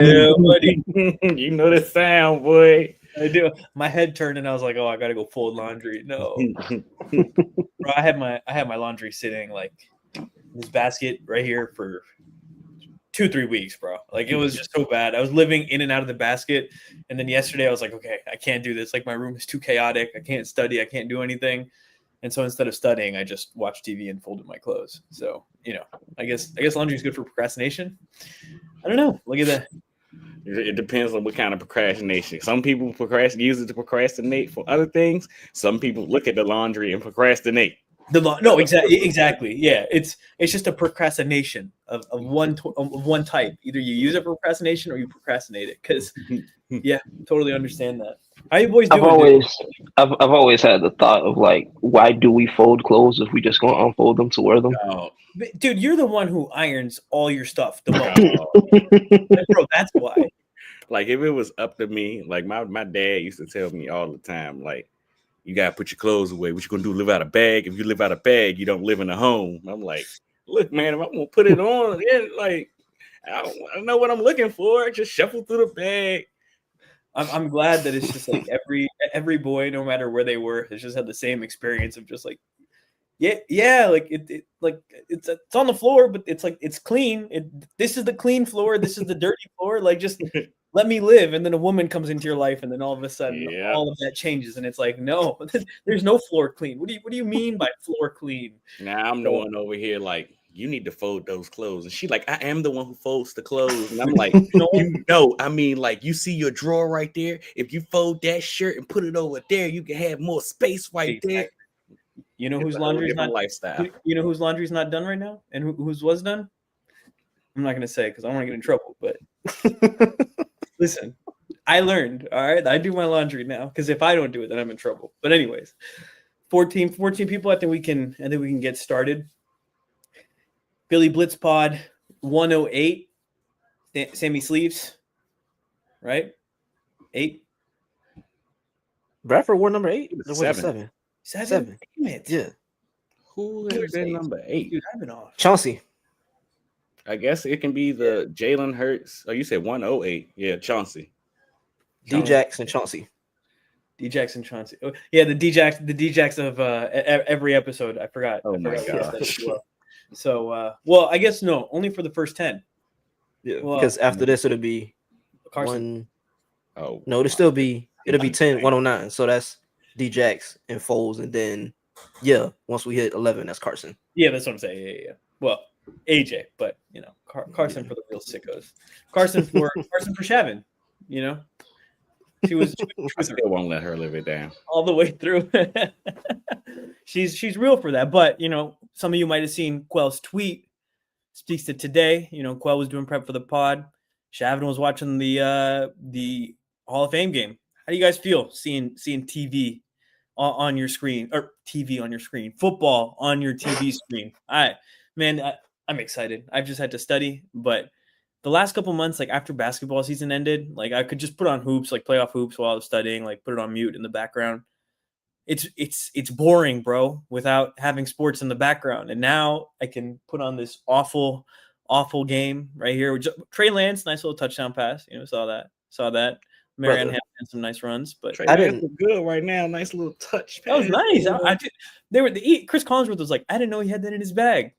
Yeah, buddy. You know the sound, boy. I do. My head turned and I was like, "Oh, I gotta go fold laundry." No, bro, I had my laundry sitting like in this basket right here for 2-3 weeks, bro. Like it was just so bad. I was living in and out of the basket, and then yesterday I was like, "Okay, I can't do this. Like my room is too chaotic. I can't study. I can't do anything." And so instead of studying, I just watched TV and folded my clothes. So I guess laundry is good for procrastination. I don't know. Look at that. It depends on what kind of procrastination. Some people use it to procrastinate for other things. Some people look at the laundry and procrastinate. No, exactly. Yeah, it's just a procrastination of one type. Either you use it for procrastination or you procrastinate it. Because yeah, totally understand that. How you boys doing? I've always had the thought of like, why do we fold clothes if we just gonna unfold them to wear them? Oh, Dude, you're the one who irons all your stuff the most. Bro, that's why. Like if it was up to me, like my dad used to tell me all the time, like, you gotta put your clothes away. What you gonna do? Live out a bag? If you live out a bag, you don't live in a home. I'm like, look, man, if I'm gonna put it on, then like I don't know what I'm looking for. Just shuffle through the bag. I'm glad that it's just like every boy, no matter where they were, has just had the same experience of just like, yeah, like it's on the floor, but it's like it's clean. This is the clean floor. This is the dirty floor. Like just let me live. And then a woman comes into your life, and then all of a sudden, all of that changes, and it's like, no, there's no floor clean. What do you mean by floor clean? Now I'm the one over here like, you need to fold those clothes. And she like, I am the one who folds the clothes. And I'm like, I mean, like, you see your drawer right there? If you fold that shirt and put it over there, you can have more space right there. You know whose laundry's not lifestyle. You know whose laundry's not done right now, and whose was done? I'm not gonna say because I don't want to get in trouble. But listen, I learned. All right, I do my laundry now because if I don't do it, then I'm in trouble. But anyways, 14 people. I think we can get started. Billy Blitz Pod 108. Sammy Sleeves, right? 8. Bradford wore number 8. Seven. Seven. Damn it. Yeah. Who has been number 8? Dude, I've been off. Chauncey. I guess it can be the Jalen Hurts. Oh, you said 108. Yeah, Chauncey. D-Jax and Chauncey. D-Jax and Chauncey. Oh, yeah, the D-Jax of every episode. I forgot. Oh my gosh. So, well, I guess no, only for the first 10. Yeah, well, because after this it'll be Carson. It'll be 10, 109. So that's D-Jax and Foles, and then once we hit 11, that's Carson. Yeah, that's what I'm saying. Yeah. Well, AJ, but Carson for the real sickos. Carson for Shavin. I still won't let her live it down all the way through. She's real for that. But some of you might have seen Quell's tweet. Speaks to today. Quell was doing prep for the pod. Shavin was watching the Hall of Fame game. How do you guys feel seeing TV on your screen, or TV on your screen, football on your TV screen? All right, man, I'm excited. I've just had to study, but the last couple months, like after basketball season ended, like I could just put on hoops, like playoff hoops while I was studying, like put it on mute in the background. It's boring, bro, without having sports in the background. And now I can put on this awful game right here. Trey Lance, nice little touchdown pass. Saw that. Marion had some nice runs, but Trey Lance look good right now. Nice little touch pass. That was nice. Chris Collinsworth was like, I didn't know he had that in his bag.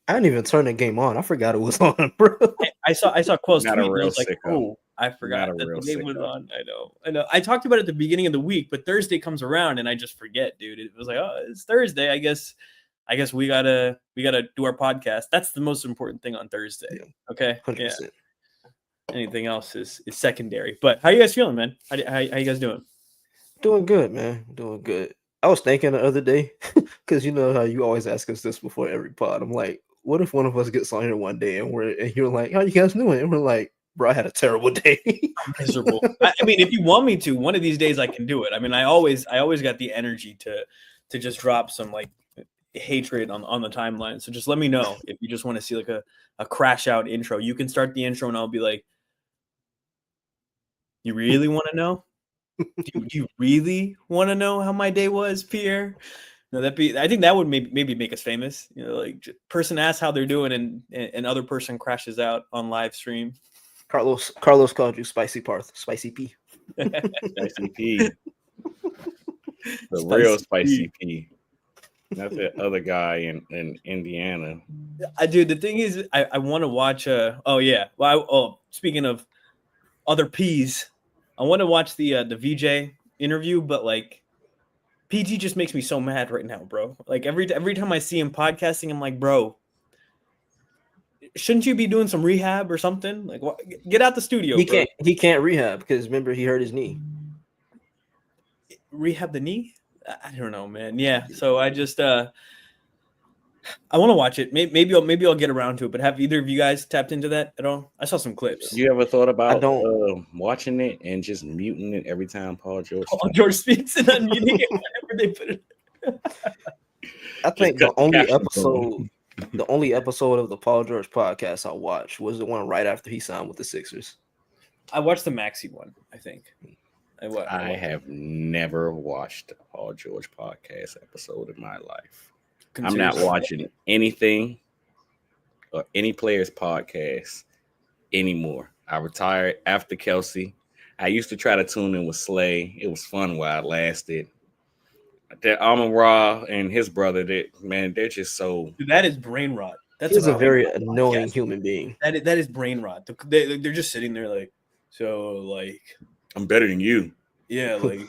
I didn't even turn the game on. I forgot it was on, bro. I saw Quell's tweet. I was like, oh, I forgot that the game was on. I know. I talked about it at the beginning of the week, but Thursday comes around and I just forget, dude. It was like, oh, it's Thursday. I guess we gotta do our podcast. That's the most important thing on Thursday. Yeah. Okay. 100%. Yeah. Anything else is secondary. But how you guys feeling, man? How you guys doing? Doing good, man. Doing good. I was thinking the other day, because you know how you always ask us this before every pod. I'm like, what if one of us gets on here one day and you're like, how you guys doing? And we're like, bro, I had a terrible day. I'm miserable. I mean, if you want me to, one of these days I can do it. I mean, I always got the energy to just drop some like hatred on the timeline. So just let me know if you just want to see like a crash out intro. You can start the intro and I'll be like, you really want to know? Do you really want to know how my day was, Pierre? No, I think that would maybe make us famous. You know, like person asks how they're doing, and other person crashes out on live stream. Carlos called you Spicy Parth, Spicy P. Spicy P. The Spicy real P. Spicy P. Not that other guy in Indiana. Dude, the thing is, I want to watch. Speaking of other P's, I want to watch the VJ interview, but like PT just makes me so mad right now, bro. Like every time I see him podcasting, I'm like, bro, shouldn't you be doing some rehab or something? Like, get out the studio. He can't rehab because remember he hurt his knee. Rehab the knee? I don't know, man. Yeah. So I just I want to watch it. Maybe I'll get around to it. But have either of you guys tapped into that at all? I saw some clips. You ever thought about watching it and just muting it every time Paul George speaks and unmuting it whenever they put it? I think the only episode of the Paul George podcast I watched was the one right after he signed with the Sixers. I watched the Maxey one, I think. I have never watched a Paul George podcast episode in my life. I'm not watching anything or any player's podcast anymore. I retired after Kelsey. I used to try to tune in with Slay. It was fun while it lasted. That Amon Ra and his brother, they're just so. Dude, that is brain rot. He's a very annoying human being. That is brain rot. They're just sitting there like, so like, I'm better than you. Yeah, like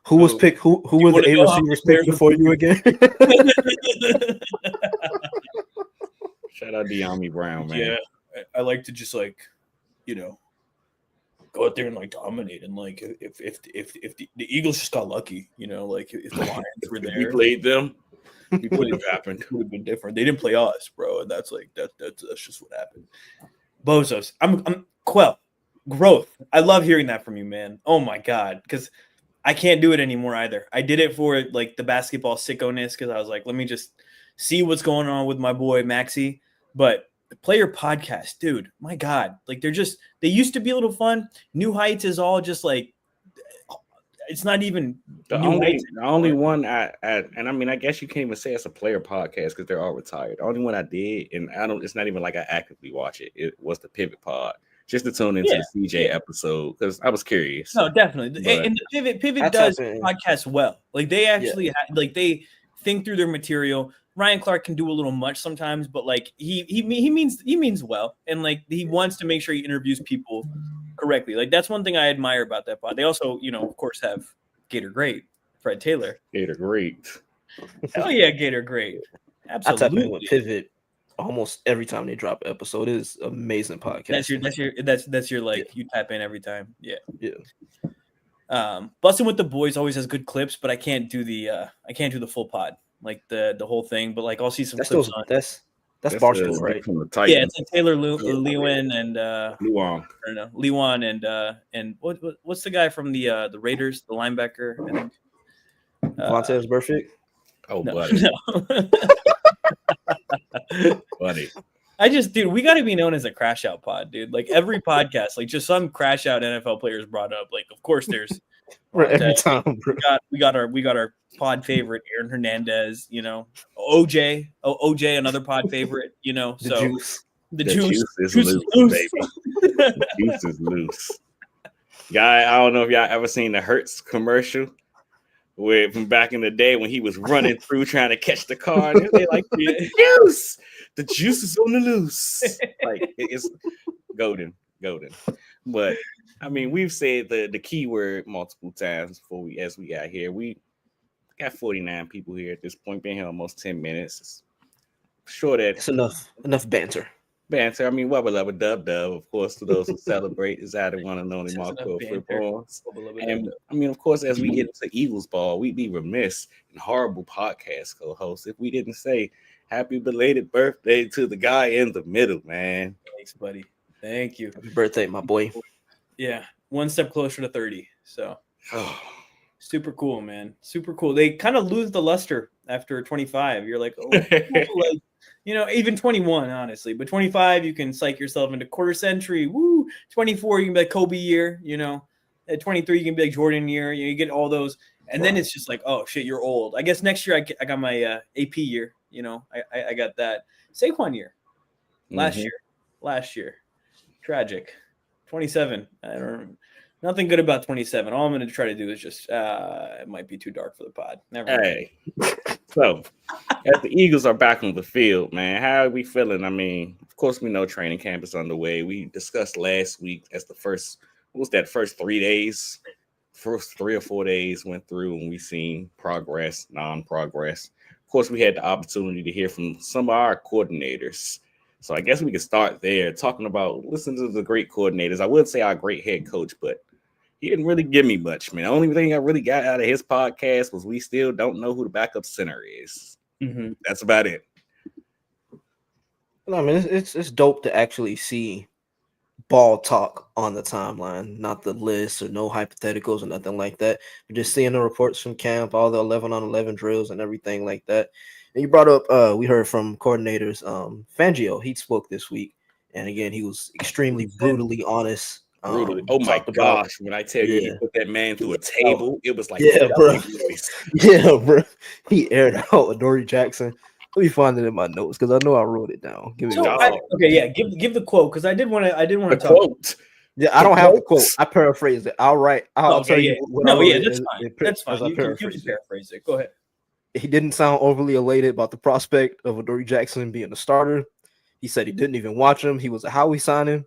who was picked? Who were the 8 receivers picked before you again? Shout out to De'Ami Brown, man. Yeah, I like to just like, go out there and like dominate, and like if the Eagles just got lucky, like if the Lions were there, we played them. We would have happened. It would have been different. They didn't play us, bro, and that's just what happened. Bozos, I'm Quell. Growth. I love hearing that from you, man. Oh my god, because I can't do it anymore either. I did it for like the basketball sicko-ness because I was like, let me just see what's going on with my boy Maxey. But the player podcast, dude, my god, like they used to be a little fun. New Heights is all just like, it's not even the only one and I mean, I guess you can't even say it's a player podcast because they're all retired. The only one I did, and it's not even like I actively watch it. It was the Pivot Pod. Just to tune into the CJ episode because I was curious. No, definitely. But and the Pivot does podcast well. Like they actually they think through their material. Ryan Clark can do a little much sometimes, but like he means well, and like he wants to make sure he interviews people correctly. Like that's one thing I admire about that pod. They also, of course, have Gator Great, Fred Taylor. Gator Great. Hell yeah, Gator Great. Absolutely. I tap in with Pivot almost every time they drop an episode. It is amazing podcast. That's your like you tap in every time. Yeah. Busting with the Boys always has good clips, but I can't do the full pod, like the whole thing. But like I'll see some clips on. That's Barstool, right? Yeah, it's like Taylor Lewin and Luan. I don't know, Lewan and what's the guy from the Raiders, the linebacker? I think. Vontaze Burfict. Oh, no, buddy. No. Buddy. Dude, we got to be known as a crash out pod, dude. Like every podcast, like just some crash out NFL players brought up. Like, of course, there's every time. We got our pod favorite, Aaron Hernandez. OJ, another pod favorite. The juice is loose, baby. The juice is loose. Guy, I don't know if y'all ever seen the Hertz commercial. From back in the day when he was running through trying to catch the car, and they like the juice is on the loose. Like it's golden. But I mean, we've said the keyword multiple times before we got here. We got 49 people here at this point, been here almost 10 minutes. It's sure that it's enough banter. I mean, wubba dub, of course, to those who celebrate is out of one and only Marco football. And I mean, of course, as we get into Eagles ball, we'd be remiss and horrible podcast co-hosts if we didn't say happy belated birthday to the guy in the middle, man. Thanks, buddy. Thank you. Happy birthday, my boy. Yeah, one step closer to 30. So super cool, man. Super cool. They kind of lose the luster after 25. You're like, oh, like. Even 21, honestly, but 25, you can psych yourself into quarter century. Woo! 24, you can be like Kobe year. At 23, you can be like Jordan year. You get all those, And then it's just like, oh shit, you're old. I guess next year I got my AP year. You know, I got that Saquon year last year. Tragic. 27. I don't. Nothing good about 27. All I'm going to try to do is just it might be too dark for the pod. Never mind. Hey, so as the Eagles are back on the field, man, how are we feeling? I mean, of course, we know training camp is underway. We discussed last week as the first 3 days? First 3 or 4 days went through and we seen progress, non-progress. Of course, we had the opportunity to hear from some of our coordinators. So I guess we can start there talking about listening to the great coordinators. I would say our great head coach, but he didn't really give me much, man. The only thing I really got out of his podcast was we still don't know who the backup center is. Mm-hmm. That's about it. No, I mean, it's dope to actually see ball talk on the timeline, not the list or no hypotheticals or nothing like that. We're just seeing the reports from camp, all the 11-on-11 drills and everything like that. And you brought up, we heard from coordinators, Fangio. He spoke this week, and again, he was extremely brutally honest. Brutally. Oh my gosh! When I tell you, he put that man through a table, it was like, bro. Yeah, bro. He aired out Adoree Jackson. Let me find it in my notes because I know I wrote it down. Give me give the quote because I did want to talk. Quote. Yeah, I don't have the quote. I paraphrased it. I'll tell you. That's fine. That's fine. You can paraphrase it. Go ahead. He didn't sound overly elated about the prospect of Adoree Jackson being a starter. He said he didn't even watch him. He was a Howie signing.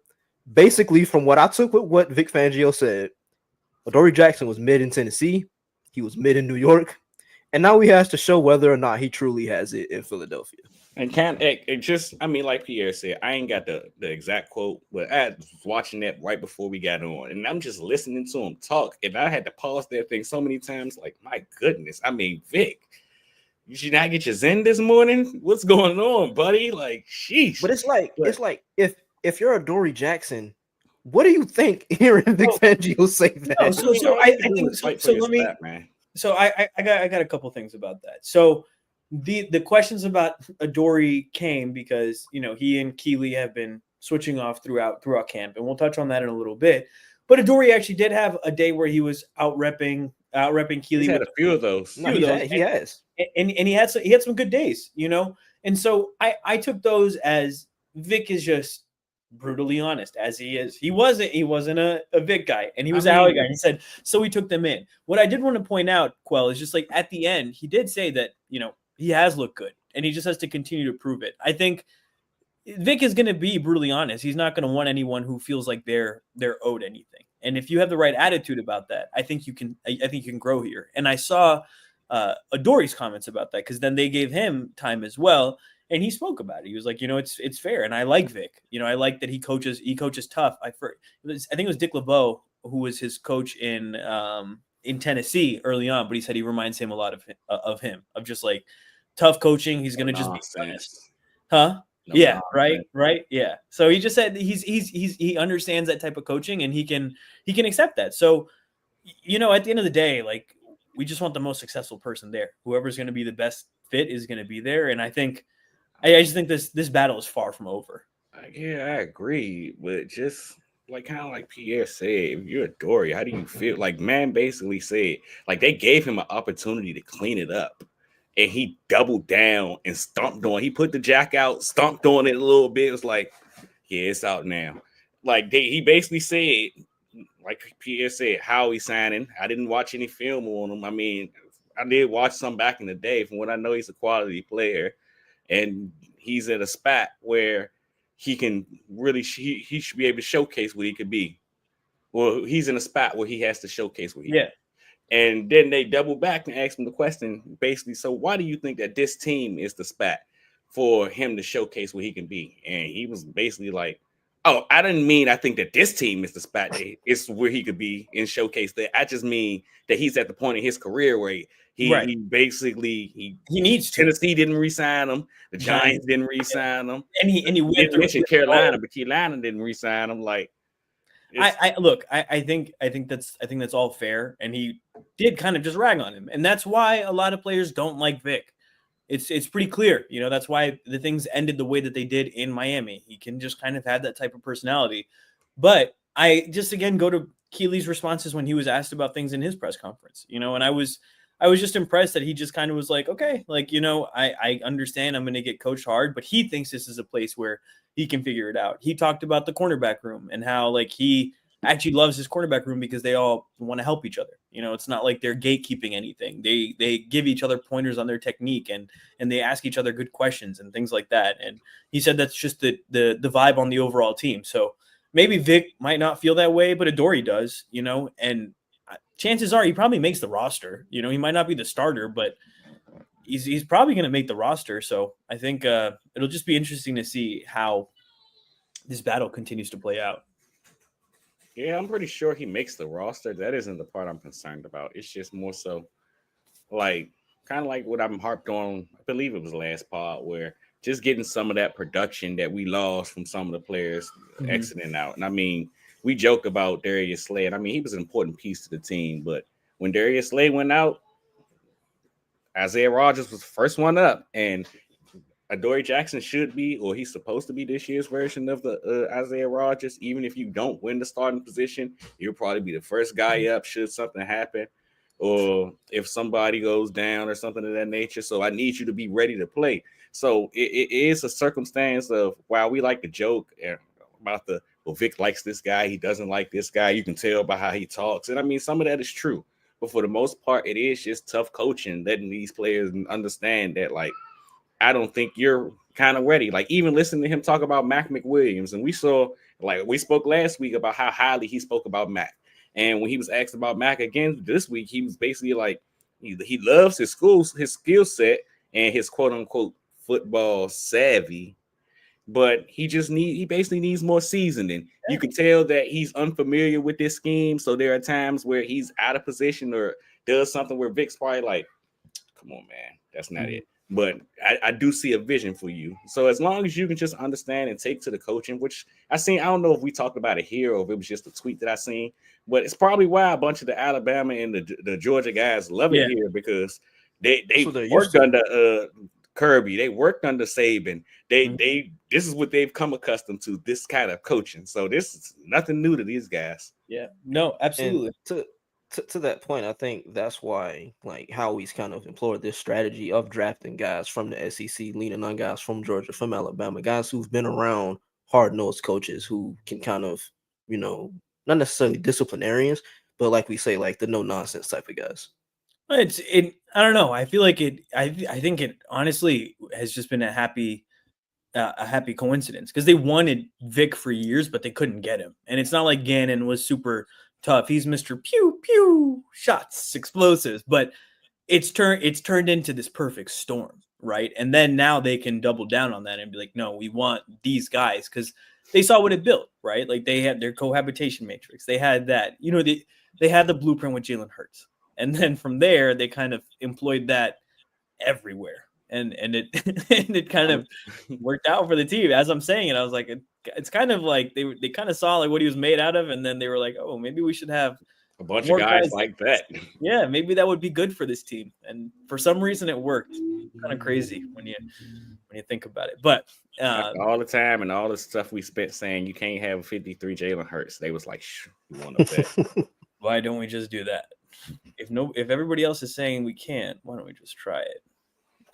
Basically, from what I took with what Vic Fangio said, Adoree Jackson was mid in Tennessee. He was mid in New York. And now he has to show whether or not he truly has it in Philadelphia. And like Pierre said, I ain't got the exact quote, but I was watching that right before we got on. And I'm just listening to him talk. And I had to pause that thing so many times. Like, my goodness. I mean, Vic, you should not get your Zen this morning? What's going on, buddy? Like, sheesh. But it's like if you're Adoree Jackson, what do you think hearing Vic Fangio say that? I got a couple things about that. So the questions about Adoree came because he and Keeley have been switching off throughout camp, and we'll touch on that in a little bit. But Adoree actually did have a day where he was out repping Keeley. He's had a few of those. He has, and he had some good days, And so I took those as Vic is just brutally honest as he is. He wasn't a Vic guy, and he was a Howie guy. And he said, so we took them in. What I did want to point out, Quell, is just like at the end, he did say that, he has looked good and he just has to continue to prove it. I think Vic is going to be brutally honest. He's not going to want anyone who feels like they're owed anything. And if you have the right attitude about that, I think you can grow here. And I saw Adoree's comments about that because then they gave him time as well. And he spoke about it. He was like, it's fair. And I like Vic. I like that he coaches tough. I think it was Dick LeBeau who was his coach in Tennessee early on, but he said he reminds him a lot of him, of just like tough coaching. He's going to just be honest. Huh? No, yeah. Right. Yeah. So he just said he understands that type of coaching and he can accept that. So, at the end of the day, like we just want the most successful person there. Whoever's going to be the best fit is going to be there. And I just think this battle is far from over. Yeah, I agree. But just kind of like Pierre said, if you're Adoree, how do you feel? Like, man basically said, like, they gave him an opportunity to clean it up. And he doubled down and stomped on. He put the jack out, stomped on it a little bit. It was like, yeah, it's out now. Like, he basically said, like Pierre said, how he's signing. I didn't watch any film on him. I mean, I did watch some back in the day. From what I know, he's a quality player. And he's at a spot where he can really, he should be able to showcase what he could be. Well, he's in a spot where he has to showcase what he can. And then they double back and ask him the question, basically, so why do you think that this team is the spot for him to showcase what he can be? And he was basically like, oh, I didn't mean I think that this team is the spot. It's where he could be and showcase that. I just mean that he's at the point in his career where he basically he needs to. Tennessee didn't re-sign him. The Giants didn't re-sign him. And he went to Carolina, but Carolina didn't re-sign him. Like, I think that's all fair, and he did kind of just rag on him, and that's why a lot of players don't like Vic. It's pretty clear, that's why the things ended the way that they did in Miami. He can just kind of have that type of personality. But I just again go to Keely's responses when he was asked about things in his press conference, and I was just impressed that he just kind of was like, okay, like, I understand I'm going to get coached hard, but he thinks this is a place where he can figure it out. He talked about the cornerback room and how like he actually loves his cornerback room because they all want to help each other. It's not like they're gatekeeping anything. They give each other pointers on their technique and they ask each other good questions and things like that. And he said that's just the vibe on the overall team. So maybe Vic might not feel that way, but Adoree does, and chances are he probably makes the roster. He might not be the starter, but he's probably going to make the roster. So I think it'll just be interesting to see how this battle continues to play out. Yeah, I'm pretty sure he makes the roster. That isn't the part I'm concerned about. It's just more so like kind of like what I'm harped on. I believe it was last pod where just getting some of that production that we lost from some of the players exiting out. And I mean, we joke about Darius Slay, and I mean, he was an important piece to the team. But when Darius Slay went out, Isaiah Rodgers was the first one up, and Adoree Jackson should be, or he's supposed to be this year's version of the Isaiah Rodgers. Even if you don't win the starting position, you'll probably be the first guy up should something happen, or if somebody goes down or something of that nature. So I need you to be ready to play. So it is a circumstance of, while we like to joke about Vic likes this guy, he doesn't like this guy. You can tell by how he talks. And I mean, some of that is true. But for the most part, it is just tough coaching, letting these players understand that, like, I don't think you're kind of ready. Like, even listening to him talk about Mac McWilliams, and we spoke last week about how highly he spoke about Mac. And when he was asked about Mac again this week, he was basically like, he loves his skill set and his quote unquote football savvy, but he basically needs more seasoning. You can tell that he's unfamiliar with this scheme. So there are times where he's out of position or does something where Vic's probably like, come on, man, that's not it. But I do see a vision for you. So as long as you can just understand and take to the coaching, which I don't know if we talked about it here or if it was just a tweet that I seen, but it's probably why a bunch of the Alabama and the Georgia guys love it here, because they worked under Kirby, they worked under Saban. This is what they've come accustomed to, this kind of coaching. So this is nothing new to these guys. Yeah, no, absolutely. And to that point, I think that's why, like, Howie's kind of employed this strategy of drafting guys from the SEC, leaning on guys from Georgia, from Alabama, guys who've been around hard-nosed coaches who can kind of, not necessarily disciplinarians, but like we say, like the no-nonsense type of guys. I don't know. I feel like I think it honestly has just been a happy coincidence, because they wanted Vic for years, but they couldn't get him. And it's not like Gannon was super tough. He's Mr. Pew Pew shots, explosives, but it's turned into this perfect storm, right? And then now they can double down on that and be like, no, we want these guys, because they saw what it built, right? Like they had their cohabitation matrix. They had that, they had the blueprint with Jalen Hurts. And then from there, they kind of employed that everywhere. And it kind of worked out for the team. As I'm saying it, I was like, it's kind of like they kind of saw like what he was made out of, and then they were like, oh, maybe we should have a bunch of guys like that. Yeah, maybe that would be good for this team. And for some reason, it worked. Kind of crazy when you think about it. But all the time and all the stuff we spent saying you can't have 53 Jalen Hurts, they was like, you want to bet? Why don't we just do that? If everybody else is saying we can't, why don't we just try it?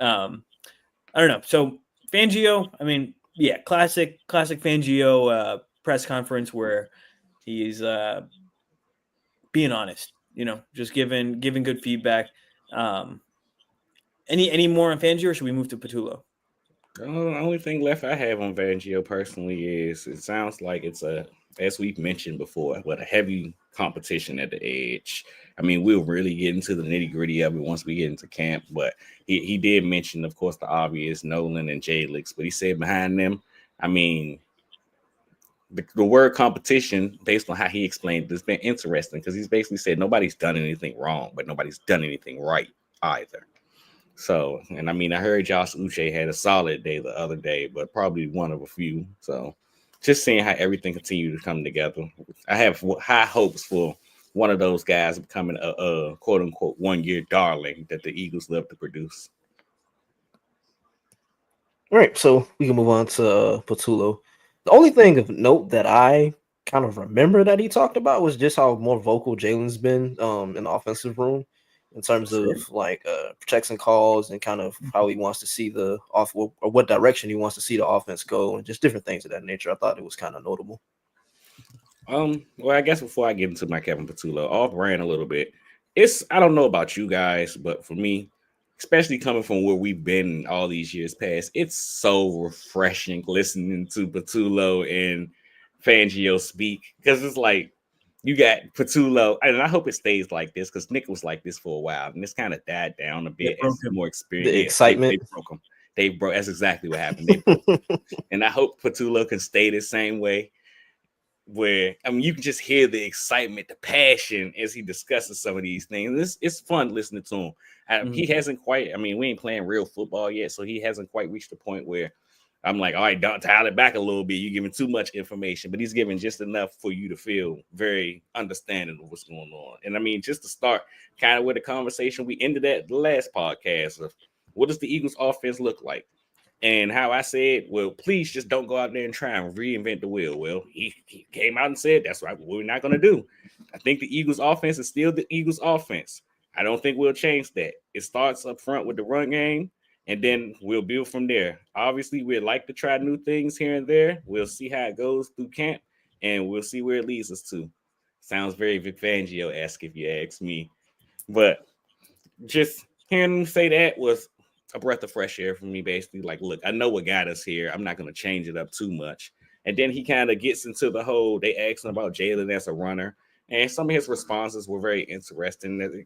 I don't know. So Fangio, I mean, yeah, classic Fangio press conference where he's being honest, just giving good feedback. Any more on Fangio, or should we move to Patullo? The only thing left I have on Fangio personally is it sounds like it's as we've mentioned before, but a heavy competition at the edge. I mean, we'll really get into the nitty-gritty of it once we get into camp, but he did mention, of course, the obvious, Nolan and Jalix, but he said behind them, I mean, the word competition, based on how he explained it, has been interesting, because he's basically said nobody's done anything wrong, but nobody's done anything right either. So, and I mean, I heard Josh Uche had a solid day the other day, but probably one of a few. So just seeing how everything continues to come together. I have high hopes for one of those guys becoming a quote unquote 1 year darling that the Eagles love to produce. All right. So we can move on to Patullo. The only thing of note that I kind of remember that he talked about was just how more vocal Jalen's been in the offensive room in terms of like protection calls and kind of how he wants to see the off or what direction he wants to see the offense go and just different things of that nature. I thought it was kind of notable. Well, I guess before I get into my Kevin Patullo, off brand a little bit. I don't know about you guys, but for me, especially coming from where we've been all these years past, it's so refreshing listening to Patullo and Fangio speak because it's like you got Patullo, and I hope it stays like this because Nick was like this for a while, and it's kind of died down a bit as more experience. The excitement. They broke him. They broke. That's exactly what happened. They broke him. And I hope Patullo can stay the same way. Where I mean, you can just hear the excitement, the passion as he discusses some of these things. It's fun listening to him. He hasn't quite. I mean, we ain't playing real football yet, so he hasn't quite reached the point where I'm like, all right, dial it back a little bit. You're giving too much information, but he's giving just enough for you to feel very understanding of what's going on. And I mean, just to start kind of with the conversation we ended at the last podcast of what does the Eagles offense look like? And how I said, well, please just don't go out there and try and reinvent the wheel. Well, he came out and said, that's right, what we're not going to do. I think the Eagles offense is still the Eagles offense. I don't think we'll change that. It starts up front with the run game, and then we'll build from there. Obviously, we'd like to try new things here and there. We'll see how it goes through camp, and we'll see where it leads us to. Sounds very Vic Fangio-esque if you ask me. But just hearing him say that was a breath of fresh air for me, basically. Like, look, I know what got us here. I'm not going to change it up too much. And then he kind of gets into the whole, they asked him about Jalen as a runner. And some of his responses were very interesting.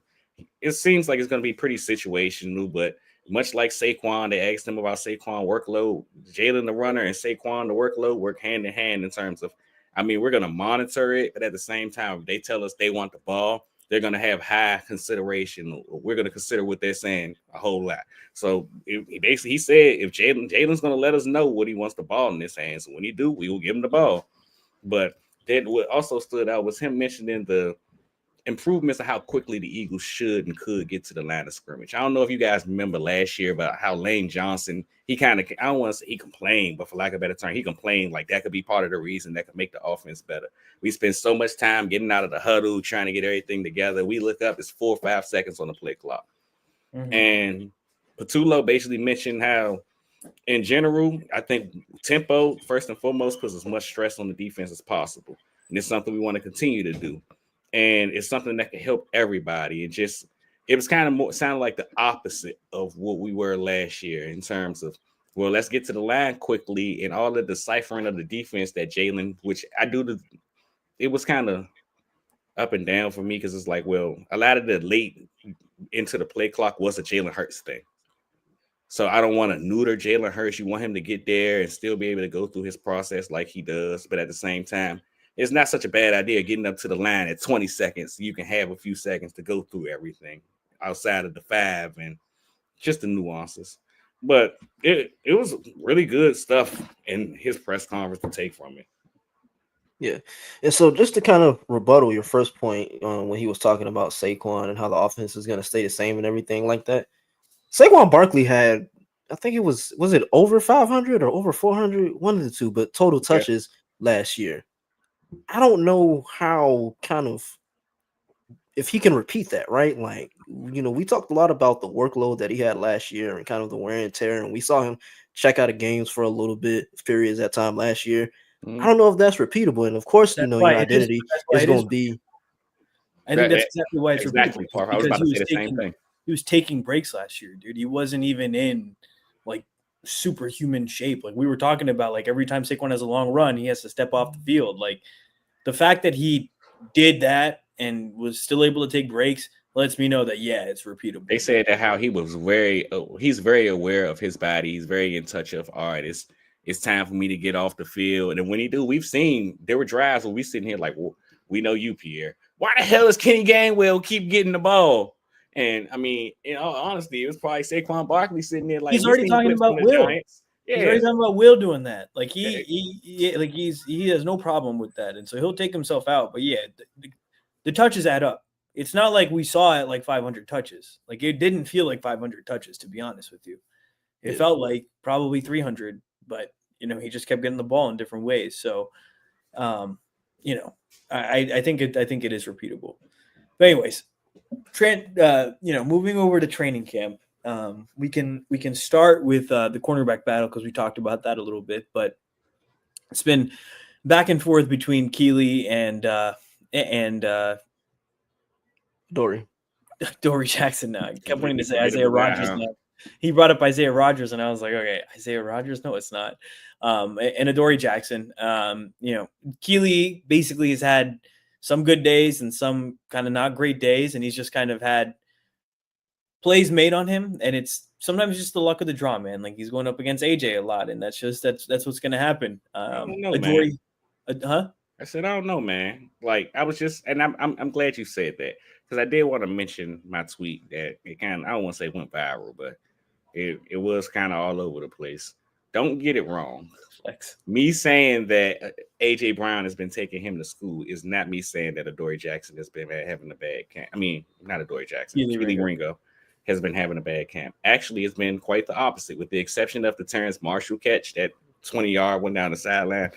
It seems like it's going to be pretty situational, but much like Saquon, they asked him about Saquon workload. Jalen the runner and Saquon the workload work hand in hand in terms of, I mean, we're going to monitor it, but at the same time, if they tell us they want the ball, they're going to have high consideration. We're going to consider what they're saying a whole lot. So he said if Jalen's going to let us know what he wants the ball in his hands. So when he do, we will give him the ball. But then what also stood out was him mentioning the improvements of how quickly the Eagles should and could get to the line of scrimmage. I don't know if you guys remember last year about how Lane Johnson, he kind of, I don't want to say he complained, but for lack of a better term, he complained like that could be part of the reason that could make the offense better. We spend so much time getting out of the huddle, trying to get everything together. We look up, it's 4 or 5 seconds on the play clock. And Patullo basically mentioned how, in general, I think tempo, first and foremost, puts as much stress on the defense as possible. And it's something we want to continue to do. And it's something that can help everybody. It was kind of more sounded like the opposite of what we were last year in terms of, well, let's get to the line quickly and all the deciphering of the defense that Jalen, which I do, it was kind of up and down for me because it's like, well, a lot of the late into the play clock was a Jalen Hurts thing. So I don't want to neuter Jalen Hurts. You want him to get there and still be able to go through his process like he does. But at the same time, it's not such a bad idea getting up to the line at 20 seconds. So you can have a few seconds to go through everything outside of the 5 and just the nuances. But it was really good stuff in his press conference to take from it. Yeah. And so just to kind of rebuttal your first point when he was talking about Saquon and how the offense is going to stay the same and everything like that, Saquon Barkley had, I think it was it over 500 or over 400? One of the two, but total touches last year. I don't know how if he can repeat that, right? Like, we talked a lot about the workload that he had last year and kind of the wear and tear, and we saw him check out of games for a little bit periods that time last year. I don't know if that's repeatable, and of course, your identity is going to be. I think that's exactly why it's exactly. repeatable. I was about to say the same thing. He was taking breaks last year, dude. He wasn't even in like superhuman shape. Like we were talking about, like every time Saquon has a long run, he has to step off the field. Like the fact that he did that and was still able to take breaks lets me know that, yeah, it's repeatable. They said that how he was he's very aware of his body. He's very in touch of, all right, it's time for me to get off the field. And then when he do, we've seen there were drives where we sitting here like, well, we know you, Pierre. Why the hell is Kenny Gainwell keep getting the ball? And I mean, in all honesty, it was probably Saquon Barkley sitting there like he's already talking about Will. Yeah. He's already talking about Will doing that. Like he has no problem with that, and so he'll take himself out. But yeah, the touches add up. It's not like we saw it like 500 touches. Like it didn't feel like 500 touches, to be honest with you. It felt like probably 300, but he just kept getting the ball in different ways. So you know, I think it is repeatable. But anyways, moving over to training camp, we can start with the cornerback battle because we talked about that a little bit, but it's been back and forth between Keeley and Dory. Dory Jackson. I kept wanting to say Debatable Isaiah guy, Rodgers. huh? He brought up Isaiah Rodgers, and I was like, okay, Isaiah Rodgers? No, it's not. And Adoree Jackson. Keeley basically has had some good days and some kind of not great days, and he's just kind of had plays made on him, and it's sometimes just the luck of the draw, man. Like he's going up against AJ a lot, and that's what's going to happen. I don't know, Adoree, man. I said, I don't know, man. Like I was just, and I'm glad you said that because I did want to mention my tweet that it kind of, I don't want to say went viral, but it was kind of all over the place. Don't get it wrong. Flex. Me saying that AJ Brown has been taking him to school is not me saying that Adoree Jackson has been having a bad camp. I mean, not Adoree Jackson, Keeley Ringo has been having a bad camp. Actually, it's been quite the opposite, with the exception of the Terrence Marshall catch, that 20-yard went down the sideline.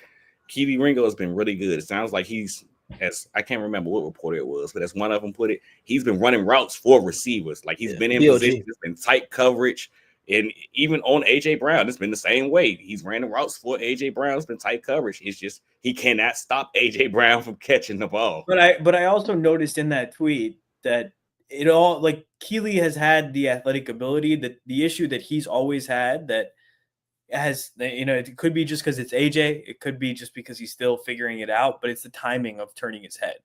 Keeley Ringo has been really good. It sounds like he's, as I can't remember what reporter it was, but as one of them put it, he's been running routes for receivers. Like he's been in position, it's been tight coverage. And even on AJ Brown, it's been the same way. He's ran the routes for AJ Brown. It's been tight coverage. It's just he cannot stop AJ Brown from catching the ball. But I also noticed in that tweet that it all, like, Keeley has had the athletic ability, that the issue that he's always had, that has, it could be just because it's AJ, it could be just because he's still figuring it out, but it's the timing of turning his head.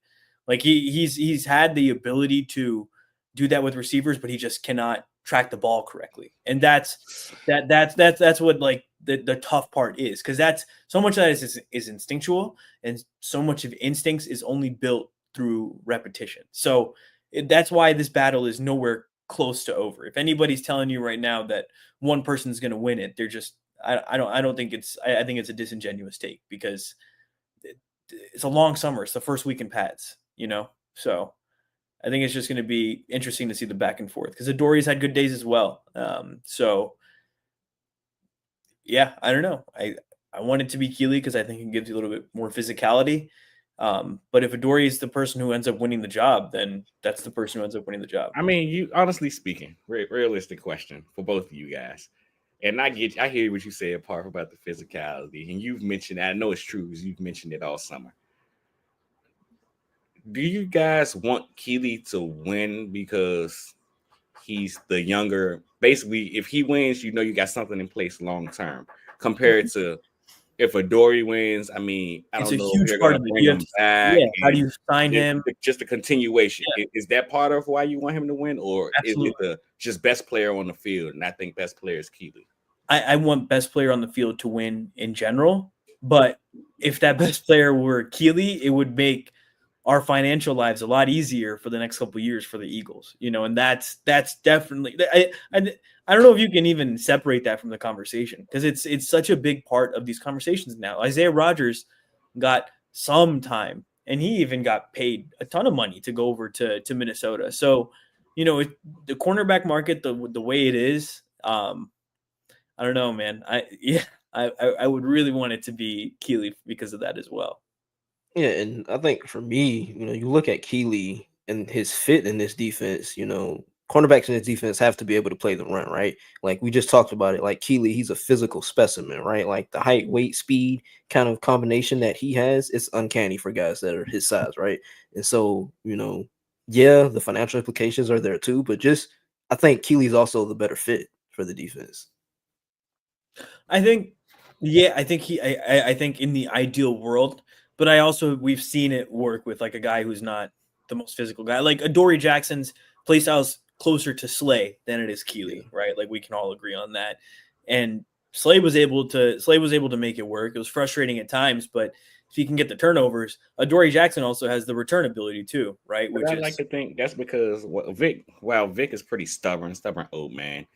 Like he's had the ability to do that with receivers, but he just cannot track the ball correctly. And that's what, like, the tough part is, because that's so much of that is instinctual, and so much of instincts is only built through repetition. So that's why this battle is nowhere close to over. If anybody's telling you right now that one person's going to win it, they're just, I don't think it's, I think it's a disingenuous take, because it's a long summer. It's the first week in pads, so I think it's just going to be interesting to see the back and forth, because Adoree's had good days as well. So yeah, I don't know. I want it to be Keeley because I think it gives you a little bit more physicality. But if Adoree is the person who ends up winning the job, then that's the person who ends up winning the job. I mean, you honestly speaking, realistic question for both of you guys. And I hear what you said, Parth, about the physicality, and you've mentioned, I know it's true because you've mentioned it all summer. Do you guys want Keeley to win because he's the younger? Basically, if he wins, you got something in place long term, compared to if Adoree wins. I mean, I don't know if you're going to bring him back. Yeah, how do you sign him? Just a continuation. Yeah. Is that part of why you want him to win, or Absolutely. Is it the just best player on the field? And I think best player is Keeley. I want best player on the field to win in general, but if that best player were Keeley, it would make our financial lives a lot easier for the next couple of years for the Eagles, and that's definitely, I don't know if you can even separate that from the conversation, because it's such a big part of these conversations now. Isaiah Rodgers got some time, and he even got paid a ton of money to go over to Minnesota. So, the cornerback market, the way it is, I don't know, man. I would really want it to be Keeley because of that as well. Yeah, and I think for me, you look at Keeley and his fit in this defense, cornerbacks in this defense have to be able to play the run, right? Like we just talked about it. Like Keeley, he's a physical specimen, right? Like the height, weight, speed kind of combination that he has, it's uncanny for guys that are his size, right? And so, yeah, the financial implications are there too, but I think Keeley's also the better fit for the defense. I think in the ideal world, but we've seen it work with like a guy who's not the most physical guy. Like Adoree Jackson's play style's closer to Slay than it is Keeley, right? Like we can all agree on that. And Slay was able to make it work. It was frustrating at times, but if he can get the turnovers, Adoree Jackson also has the return ability too, right? Which I like to think that's because Vic is pretty stubborn old man.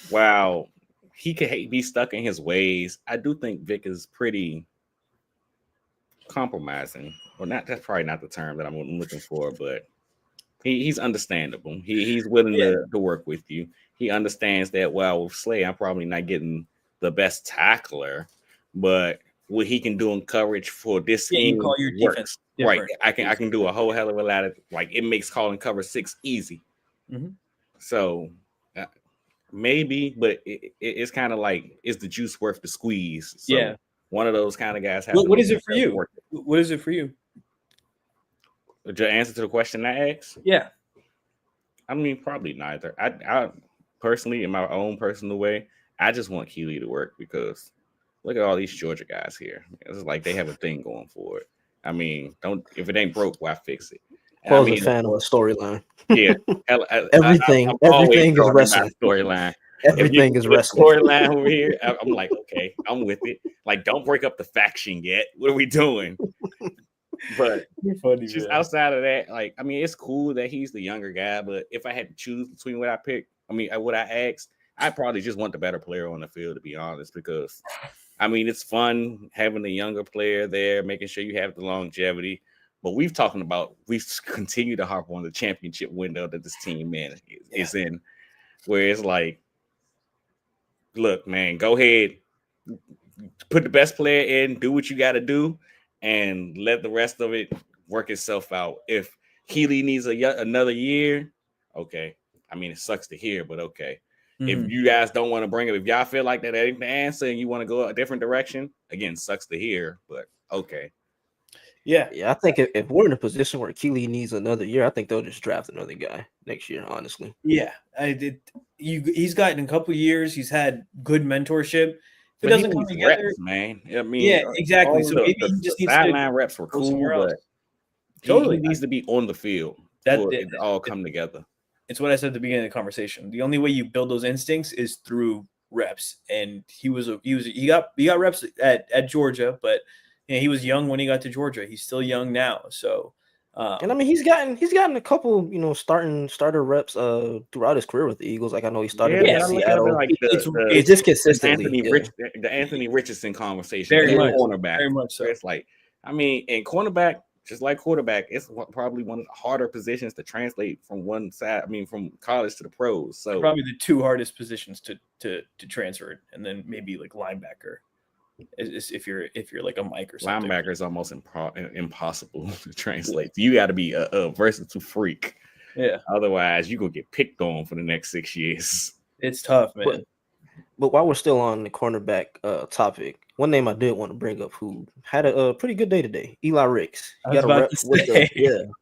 Wow. He could be stuck in his ways. I do think Vic is pretty compromising, or not. That's probably not the term that I'm looking for, but he's understandable. He's willing to work with you. He understands that, well, with Slay, I'm probably not getting the best tackler, but what he can do in coverage for this Yeah, you scheme call your works. defense Right. different. I can do a whole hell of a lot of like it makes calling cover 6 easy. Mhm. So maybe, but it's kind of like is the juice worth the squeeze? So Yeah. one of those kind of guys have What is it for you? What is it for you? The answer to the question I asked? Yeah. I mean, probably neither. I personally, in my own personal way, I just want Keely to work because look at all these Georgia guys here. It's like they have a thing going for it. I mean, don't if it ain't broke, why fix it? And I Paul's mean, a fan of the storyline. yeah, Everything I'm always is talking about wrestling. storyline. Everything is wrestling. Storyline over here. I'm like, okay, I'm with it. Like, don't break up the faction yet. What are we doing? But You're funny, just man. outside of that, like, I mean, it's cool that he's the younger guy. But if I had to choose between what I picked, I mean, what I asked, I probably just want the better player on the field, to be honest, because I mean, it's fun having the younger player there, making sure you have the longevity. But we've continued to harp on the championship window that this team, man, is in, where it's like, look, man, go ahead, put the best player in, do what you got to do, and let the rest of it work itself out. If Keely needs another year, okay. I mean, it sucks to hear, but okay. If you guys don't want to bring it, if y'all feel like that ain't the answer and you want to go a different direction, again, sucks to hear, but okay. Yeah. I think if we're in a position where Keely needs another year, I think they'll just draft another guy next year, honestly. Yeah. He's gotten a couple years. He's had good mentorship. If it doesn't come together, reps, man. I mean, yeah, exactly. So maybe he just needs to sideline reps were go cool, somewhere but else. Totally. he needs to be on the field for it to all come together. It's what I said at the beginning of the conversation. The only way you build those instincts is through reps. And he got reps at Georgia, but he was young when he got to Georgia. He's still young now. So and I mean he's gotten a couple, starter reps throughout his career with the Eagles. Like I know he started in Seattle. Like it's just consistently the Anthony Richardson conversation. Very much, cornerback. Very much so. It's like, I mean, and cornerback, just like quarterback, it's probably one of the harder positions to translate from one side. I mean, from college to the pros. So probably the two hardest positions to transfer, and then maybe like linebacker. If you're like a Mike or something. Linebacker is almost impossible to translate. You got to be a versatile freak. Yeah. Otherwise, you're going to get picked on for the next 6 years. It's tough, man. But while we're still on the cornerback topic, one name I did want to bring up who had a pretty good day today, Eli Ricks. He got a rep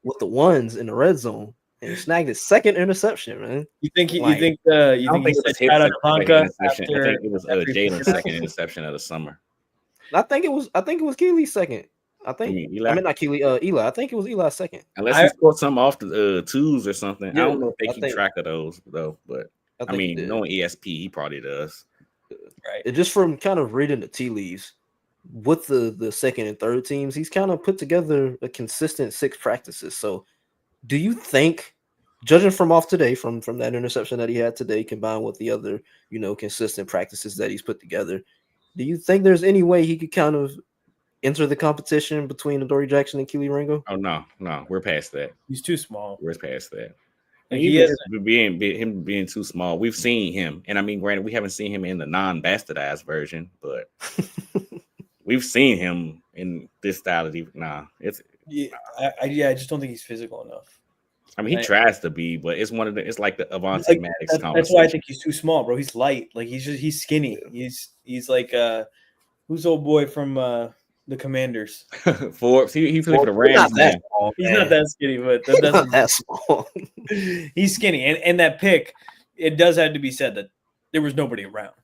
with the ones in the red zone and snagged his second interception, man. You think he I think it was Jalen's second interception of the summer. I think it was Keely's second. I mean, not Keely, Eli. I think it was Eli's second. Unless he scored some off the twos or something. Yeah, I don't know if they keep track of those though, but I mean, knowing ESP, he probably does. Right. And just from kind of reading the tea leaves with the second and third teams, he's kind of put together a consistent 6 practices. So do you think, judging from off today, from that interception that he had today, combined with the other, consistent practices that he's put together, do you think there's any way he could kind of enter the competition between Adoree Jackson and Keely Ringo? Oh no, we're past that. He's too small. We're past that. Like him being too small. We've seen him, and I mean, granted, we haven't seen him in the non-bastardized version, but we've seen him in this style of I just don't think he's physical enough. I mean, he tries to be, but it's it's like the Avonte Maddox conversation. That's why I think he's too small, bro. He's light. Like he's skinny. He's like who's old boy from the Commanders? Forbes. He played for the Rams. He's not that skinny, but that's not that small. He's skinny, and that pick, it does have to be said that there was nobody around.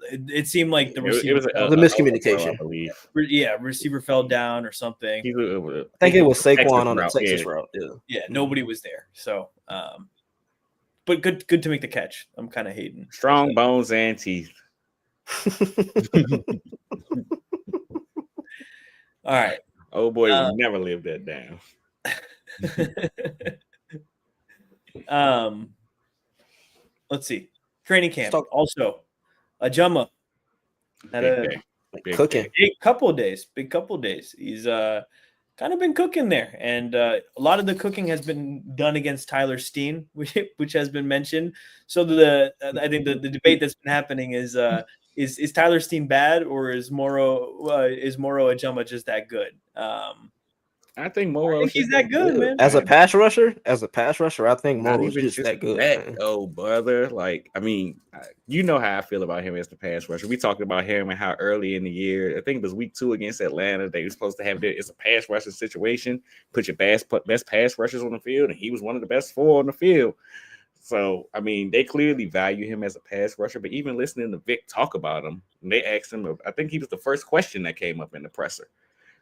It seemed like the receiver. It was a miscommunication. I believe. Yeah, receiver fell down or something. I think it was Saquon on a Texas route. Yeah, nobody was there. So, but good to make the catch. I'm kind of hating. Strong bones and teeth. All right. Oh boy, we never lived that down. Let's see. Training camp. Also, Ajama had a big couple of days. He's kind of been cooking there, and a lot of the cooking has been done against Tyler Steen, which has been mentioned. So I think the debate that's been happening is is Tyler Steen bad, or is Moro Ajumma just that good? I think I Moro. think he's that good, man. As a pass rusher, I think Not Moro's even just that good. Man. Oh, brother. Like, I mean, you know how I feel about him as the pass rusher. We talked about him and how early in the year, I think it was week 2 against Atlanta, they were supposed to have it's a pass rusher situation. Put your best pass rushers on the field, and he was one of the best 4 on the field. So, I mean, they clearly value him as a pass rusher. But even listening to Vic talk about him, they asked him, I think he was the first question that came up in the presser,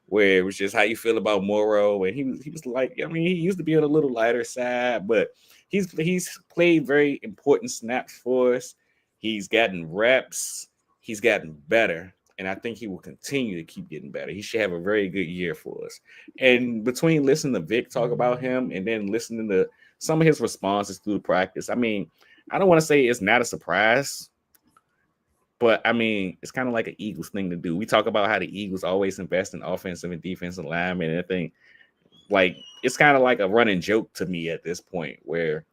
where it was just how you feel about Moro, and he was like, I mean, he used to be on a little lighter side, but he's played very important snaps for us. He's gotten reps, he's gotten better, and I think he will continue to keep getting better. He should have a very good year for us. And between listening to Vic talk about him and then listening to some of his responses through practice, I mean, I don't want to say it's not a surprise, but I mean, it's kind of like an Eagles thing to do. We talk about how the Eagles always invest in offensive and defensive linemen, and I think like it's kind of like a running joke to me at this point, where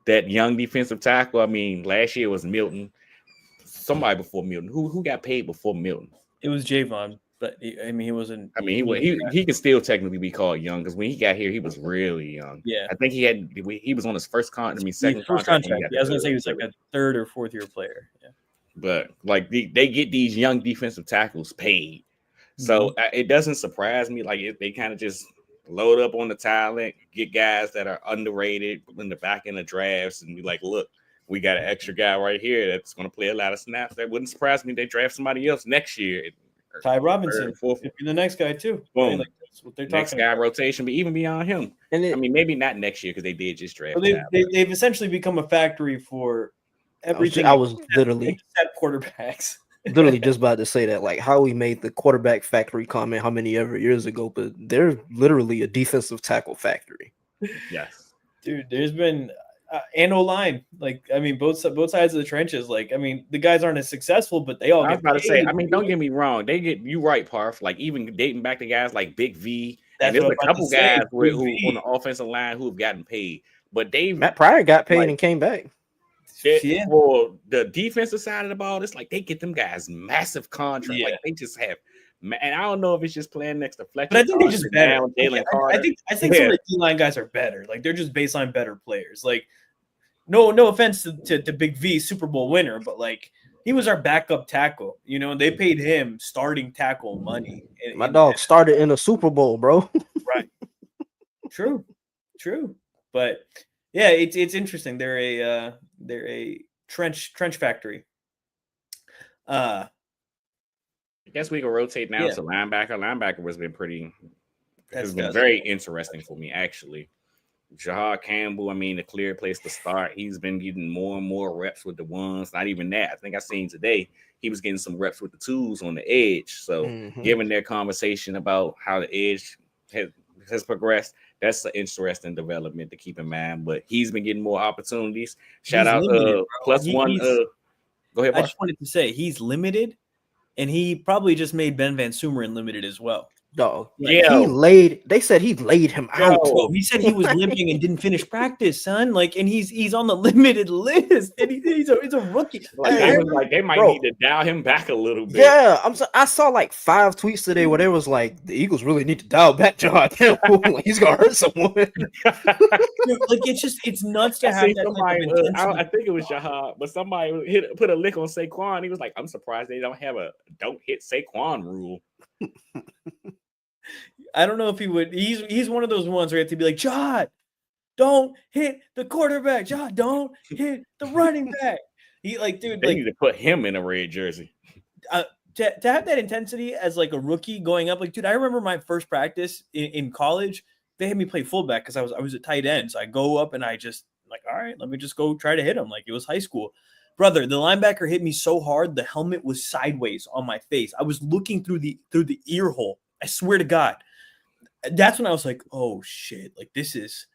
that young defensive tackle. I mean, last year was Milton. Somebody before Milton. Who got paid before Milton? It was Javon, but I mean, he wasn't. I mean, he could still technically be called young because when he got here, he was really young. Yeah, I think he was on his first contract. I mean, second first contract. Yeah, I was gonna say he was like a 3rd or 4th year player. Yeah, but like they get these young defensive tackles paid, so it doesn't surprise me. Like they kind of just load up on the talent, get guys that are underrated in the back end of drafts, and be like, look, we got an extra guy right here that's going to play a lot of snaps. That wouldn't surprise me. They draft somebody else next year. Ty Robinson, the next guy too. Boom. Right? Like, that's what they're talking next guy about. Rotation, but even beyond him. And I mean, maybe not next year because they did just draft. They've essentially become a factory for everything. I was literally except quarterbacks. Literally just about to say that, like how we made the quarterback factory comment how many ever years ago, but they're literally a defensive tackle factory. Yes, dude. There's been and O-line, like I mean, both sides of the trenches. Like I mean, the guys aren't as successful, but they all. I was about to say. I mean, don't get me wrong. They get you right, Parth. Like even dating back to guys like Big V, and there's a couple guys who on the offensive line who have gotten paid, but Matt Pryor got paid and came back. For the defensive side of the ball, it's like they get them guys massive contracts. Like they just have, and I don't know if it's just playing next to Fletcher. But I think they're just better. I think some of the D-line guys are better. Like they're just baseline better players. Like no offense to Big V, Super Bowl winner, but like he was our backup tackle. You know, they paid him starting tackle money. My dog started in a Super Bowl, bro. Right. True. But yeah, it's interesting. They're a trench factory. I guess we can rotate now to linebacker. Linebacker has been very interesting for me, actually. Jahad Campbell, I mean, the clear place to start. He's been getting more and more reps with the ones. Not even that. I think I seen today he was getting some reps with the twos on the edge. So given their conversation about how the edge has progressed, that's an interesting development to keep in mind. But he's been getting more opportunities. Shout out +1. Go ahead, Parth. I just wanted to say he's limited, and he probably just made Ben Van Sumeren limited as well. Dog. Like, they said he laid him out. Bro, he said he was limping and didn't finish practice, son. Like, and he's on the limited list, and he's a rookie. Like, they might need to dial him back a little bit. Yeah, I saw like 5 tweets today where there was like the Eagles really need to dial back John Campbell. Like he's gonna hurt someone. Dude, like it's nuts to have that somebody. I think it was Jahad, but somebody put a lick on Saquon. He was like, "I'm surprised they don't have a don't hit Saquon rule." I don't know if he would. He's one of those ones where you have to be like, Jahad, don't hit the quarterback. Jahad, don't hit the running back. He like, dude, they need to put him in a red jersey. To have that intensity as like a rookie going up, like, dude, I remember my first practice in college. They had me play fullback because I was a tight end. So I go up and I just like, all right, let me just go try to hit him. Like it was high school. Brother, the linebacker hit me so hard the helmet was sideways on my face. I was looking through the ear hole. I swear to God. That's when I was like, "Oh shit! Like this is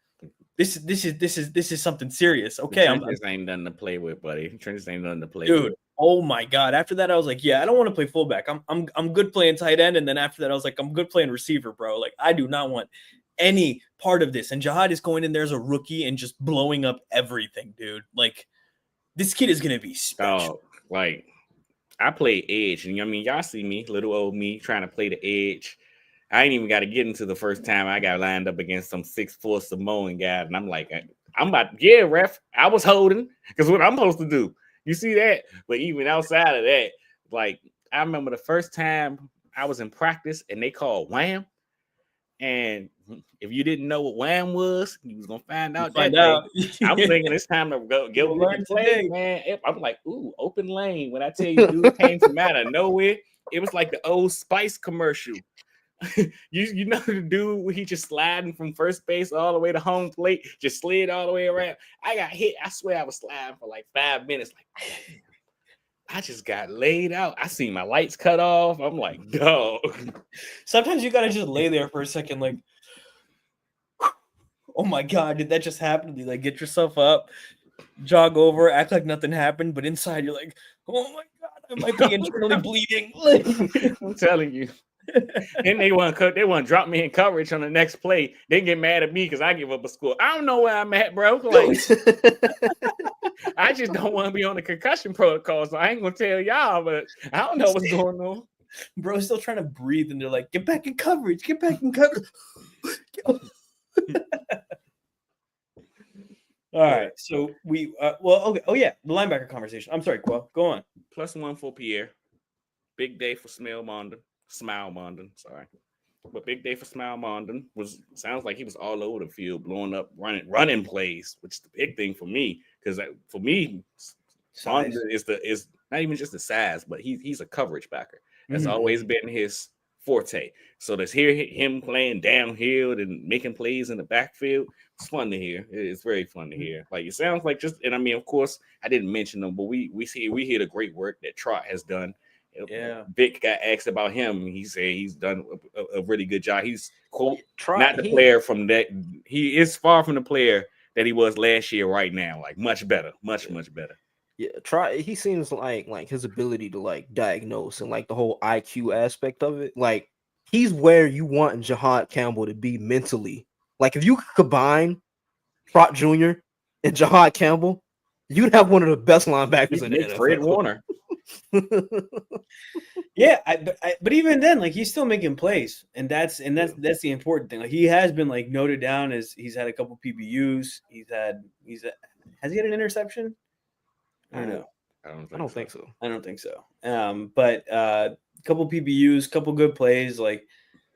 something serious." Okay, Trenches ain't nothing to play with, buddy. Trenches ain't nothing to play with. Dude, oh my God! After that, I was like, "Yeah, I don't want to play fullback. I'm good playing tight end." And then after that, I was like, "I'm good playing receiver, bro. Like I do not want any part of this." And Jahad is going in there as a rookie and just blowing up everything, dude. Like this kid is gonna be special. like I play edge, and I mean, y'all see me, little old me, trying to play the edge. I ain't even got to get into the first time I got lined up against some 6'4" Samoan guy, and I'm like, I'm about, yeah, ref, I was holding because what I'm supposed to do. You see that? But even outside of that, like I remember the first time I was in practice and they called wham. And if you didn't know what wham was, you was gonna find out that day. I'm thinking it's time to go get the play, man. I'm like, ooh, open lane. When I tell you, dude came from out of nowhere, it was like the old Spice commercial. you know the dude where he just sliding from first base all the way to home plate, just slid all the way around. I got hit. I swear I was sliding for like 5 minutes. Like, I just got laid out. I seen my lights cut off. I'm like, dog. Sometimes you gotta just lay there for a second, like, oh my god, did that just happen? You like get yourself up, jog over, act like nothing happened, but inside you're like, oh my god, I might be internally bleeding. I'm telling you. Then they want to drop me in coverage on the next play. They get mad at me because I give up a score. I don't know where I'm at, bro. Like, I just don't want to be on the concussion protocol, so I ain't gonna tell y'all. But I don't know what's going on. Bro's still trying to breathe, and they're like, "Get back in coverage. Get back in coverage." All right, so we okay. Oh yeah, the linebacker conversation. I'm sorry, Quell. Go on. +1 for Pierre. Big day for Smile Mondon, sorry. But big day for Smile Mondon sounds like he was all over the field, blowing up, running plays, which is the big thing for me. Because for me, Mondon is not even just the size, but he's a coverage backer. That's always been his forte. So to hear him playing downhill and making plays in the backfield, it's fun to hear. It's very fun to hear. Like it sounds like and I mean, of course, I didn't mention them, but we hear the great work that Trot has done. Yeah, Vic got asked about him. He said he's done a really good job. He's not the player from that. He is far from the player that he was last year. Right now, like much better, much better. Yeah, he seems like his ability to like diagnose and like the whole IQ aspect of it. Like he's where you want Jahad Campbell to be mentally. Like if you could combine Trot Jr. and Jahad Campbell, you'd have one of the best linebackers in the NFL. Fred Warner. Yeah, but even then, like he's still making plays, and that's the important thing. Like he has been like noted down as he's had a couple PBUs. Has he had an interception? I don't know. I don't think so. I don't think so. But a couple PBUs, couple good plays. Like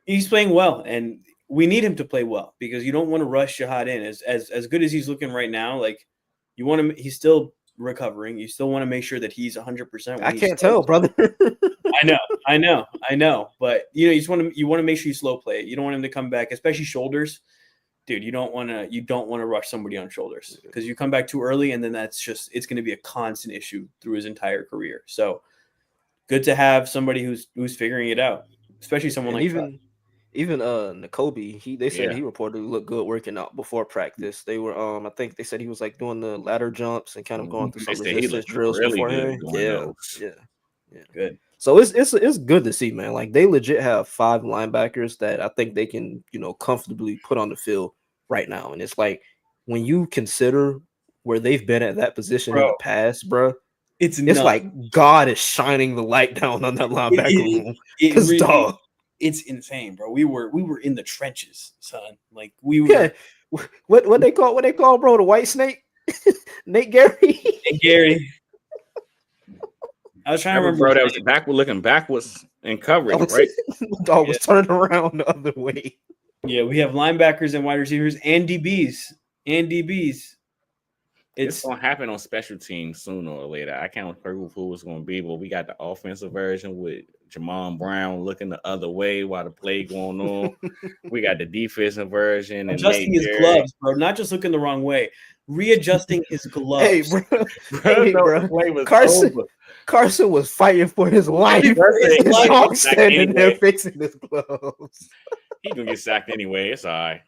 he's playing well, and we need him to play well because you don't want to rush Jahad in. As good as he's looking right now, like you want him. He's still recovering. You still want to make sure that he's 100%. I can't tell, brother. I know. But you want to make sure you slow play it. You don't want him to come back, especially shoulders. Dude, you don't want to rush somebody on shoulders because you come back too early and then it's going to be a constant issue through his entire career. So good to have somebody who's figuring it out, especially someone like that. Even Nakobe, they said he reportedly looked good working out before practice. They were I think they said he was like doing the ladder jumps and kind of going through some resistance drills really beforehand. Yeah. Good. So it's good to see, man. Like they legit have 5 linebackers that I think they can, comfortably put on the field right now. And it's like when you consider where they've been at that position in the past, bro, it's like God is shining the light down on that linebacker room. Because dog. It's insane, bro. We were in the trenches, son. Like we were. Yeah. What they call, bro, the white snake, Nate Gary. I was trying to remember. Bro, that was looking backwards in coverage, right? Dog was turning around the other way. Yeah, we have linebackers and wide receivers and DBs. It's gonna happen on special teams sooner or later. I can't remember who it's gonna be, but we got the offensive version with Jamon Brown looking the other way while the play going on. We got the defensive version and adjusting his gloves, bro. Not just looking the wrong way, readjusting his gloves. Hey, bro. Carson was fighting for his life. His dog standing there fixing his gloves. He gonna get sacked anyway. It's all right.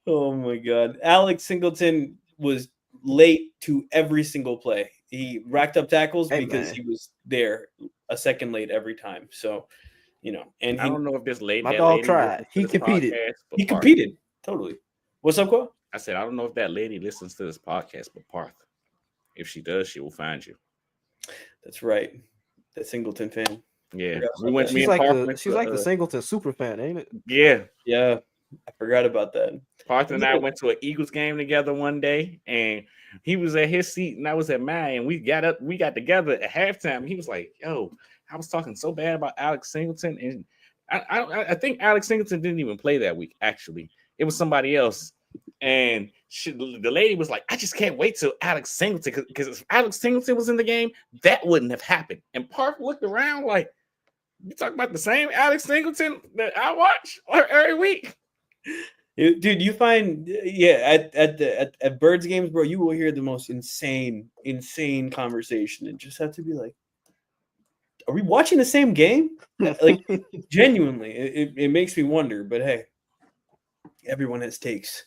Oh my God, Alex Singleton was late to every single play. He racked up tackles because he was there a second late every time. So, and I don't know if this lady. My dog tried. He competed. He competed totally. What's up, Quell? I said I don't know if that lady listens to this podcast, but Parth, if she does, she will find you. That's right. The Singleton fan. Yeah, Forgot we about went. that. Me She's and like Parth the she's like the Singleton super fan, ain't it? yeah. Yeah, I forgot about that. Parth and I Yeah. went to an Eagles game together one day, and he was at his seat and I was at mine, and we got together at halftime. He was like, "Yo, I was talking so bad about Alex Singleton," and I think Alex Singleton didn't even play that week. Actually, it was somebody else, and the lady was like, "I just can't wait till Alex Singleton, because if Alex Singleton was in the game, that wouldn't have happened." And Parth looked around like, "You talking about the same Alex Singleton that I watch every week?" Dude, you find at Birds games, bro, you will hear the most insane conversation and just have to be like, are we watching the same game? Like, genuinely, it makes me wonder. But hey, everyone has takes.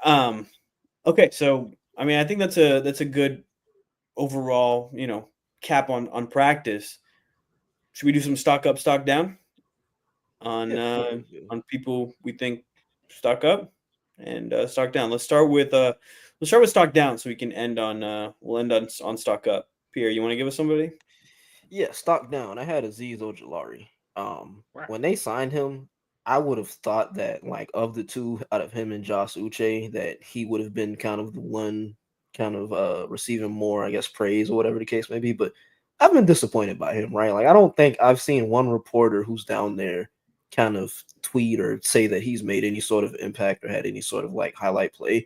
Okay, so I mean, I think that's a good overall, cap on practice. Should we do some stock up, stock down on people we think stock up and stock down? Let's start with stock down so we can end on we'll end on stock up. Pierre, you want to give us somebody? Yeah, stock down. I had Azeez Ojulari. Right. When they signed him, I would have thought that, like, of the two, out of him and Josh Uche, that he would have been kind of the one kind of receiving more, I guess, praise or whatever the case may be. But I've been disappointed by him, right? Like, I don't think I've seen one reporter who's down there kind of tweet or say that he's made any sort of impact or had any sort of like highlight play.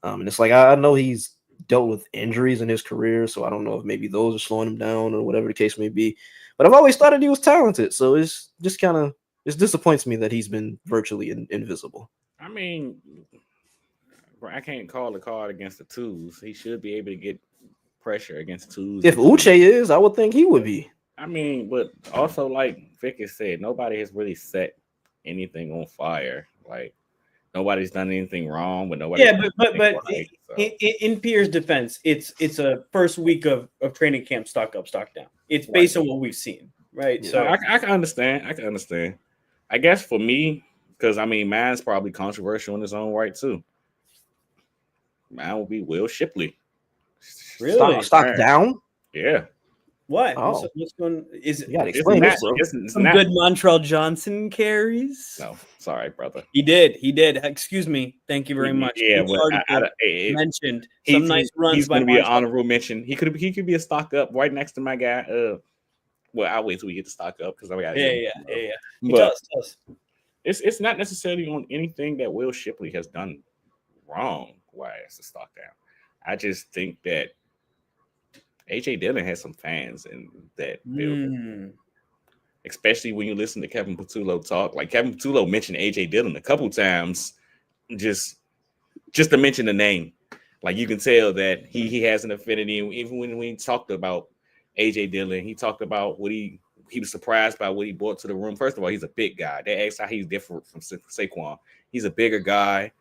And it's like, I know he's dealt with injuries in his career, so I don't know if maybe those are slowing him down or whatever the case may be. But I've always thought that he was talented, so it's just kind of it disappoints me that he's been virtually invisible. I mean, I can't call the card against the twos. He should be able to get pressure against twos. If Uche is, I would think he would be. I mean, but also, like Vic has said, nobody has really set anything on fire. Like, nobody's done anything wrong, but nobody. Yeah, but right, so. in Pierre's defense, it's a first week of training camp, stock up, stock down. It's based on what we've seen, right? Yeah. So I can understand. I guess for me, because I mean, mine's probably controversial in its own right too. Mine will be Will Shipley. Really? Stock down? Yeah. What? Oh. What's going? Is You gotta It's explain not, this, bro. it's some not- good Montreal Johnson carries? No, sorry, brother. He did. Excuse me. Thank you very much. Yeah, Each but article mentioned he's, some nice runs. He's by going to be an Montreal. honorable mention. He could be a stock up right next to my guy. Well, I'll wait till we get to stock up because I got Yeah. But Tell us. it's not necessarily on anything that Will Shipley has done wrong. Why it's a stock down? I just think that AJ Dillon has some fans in that building. Especially when you listen to Kevin Patullo talk. Like, Kevin Patullo mentioned AJ Dillon a couple times, just to mention the name. Like, you can tell that he has an affinity. Even when we talked about AJ Dillon, he talked about what he was surprised by what he brought to the room. First of all, he's a big guy. They asked how he's different from Saquon. He's a bigger guy.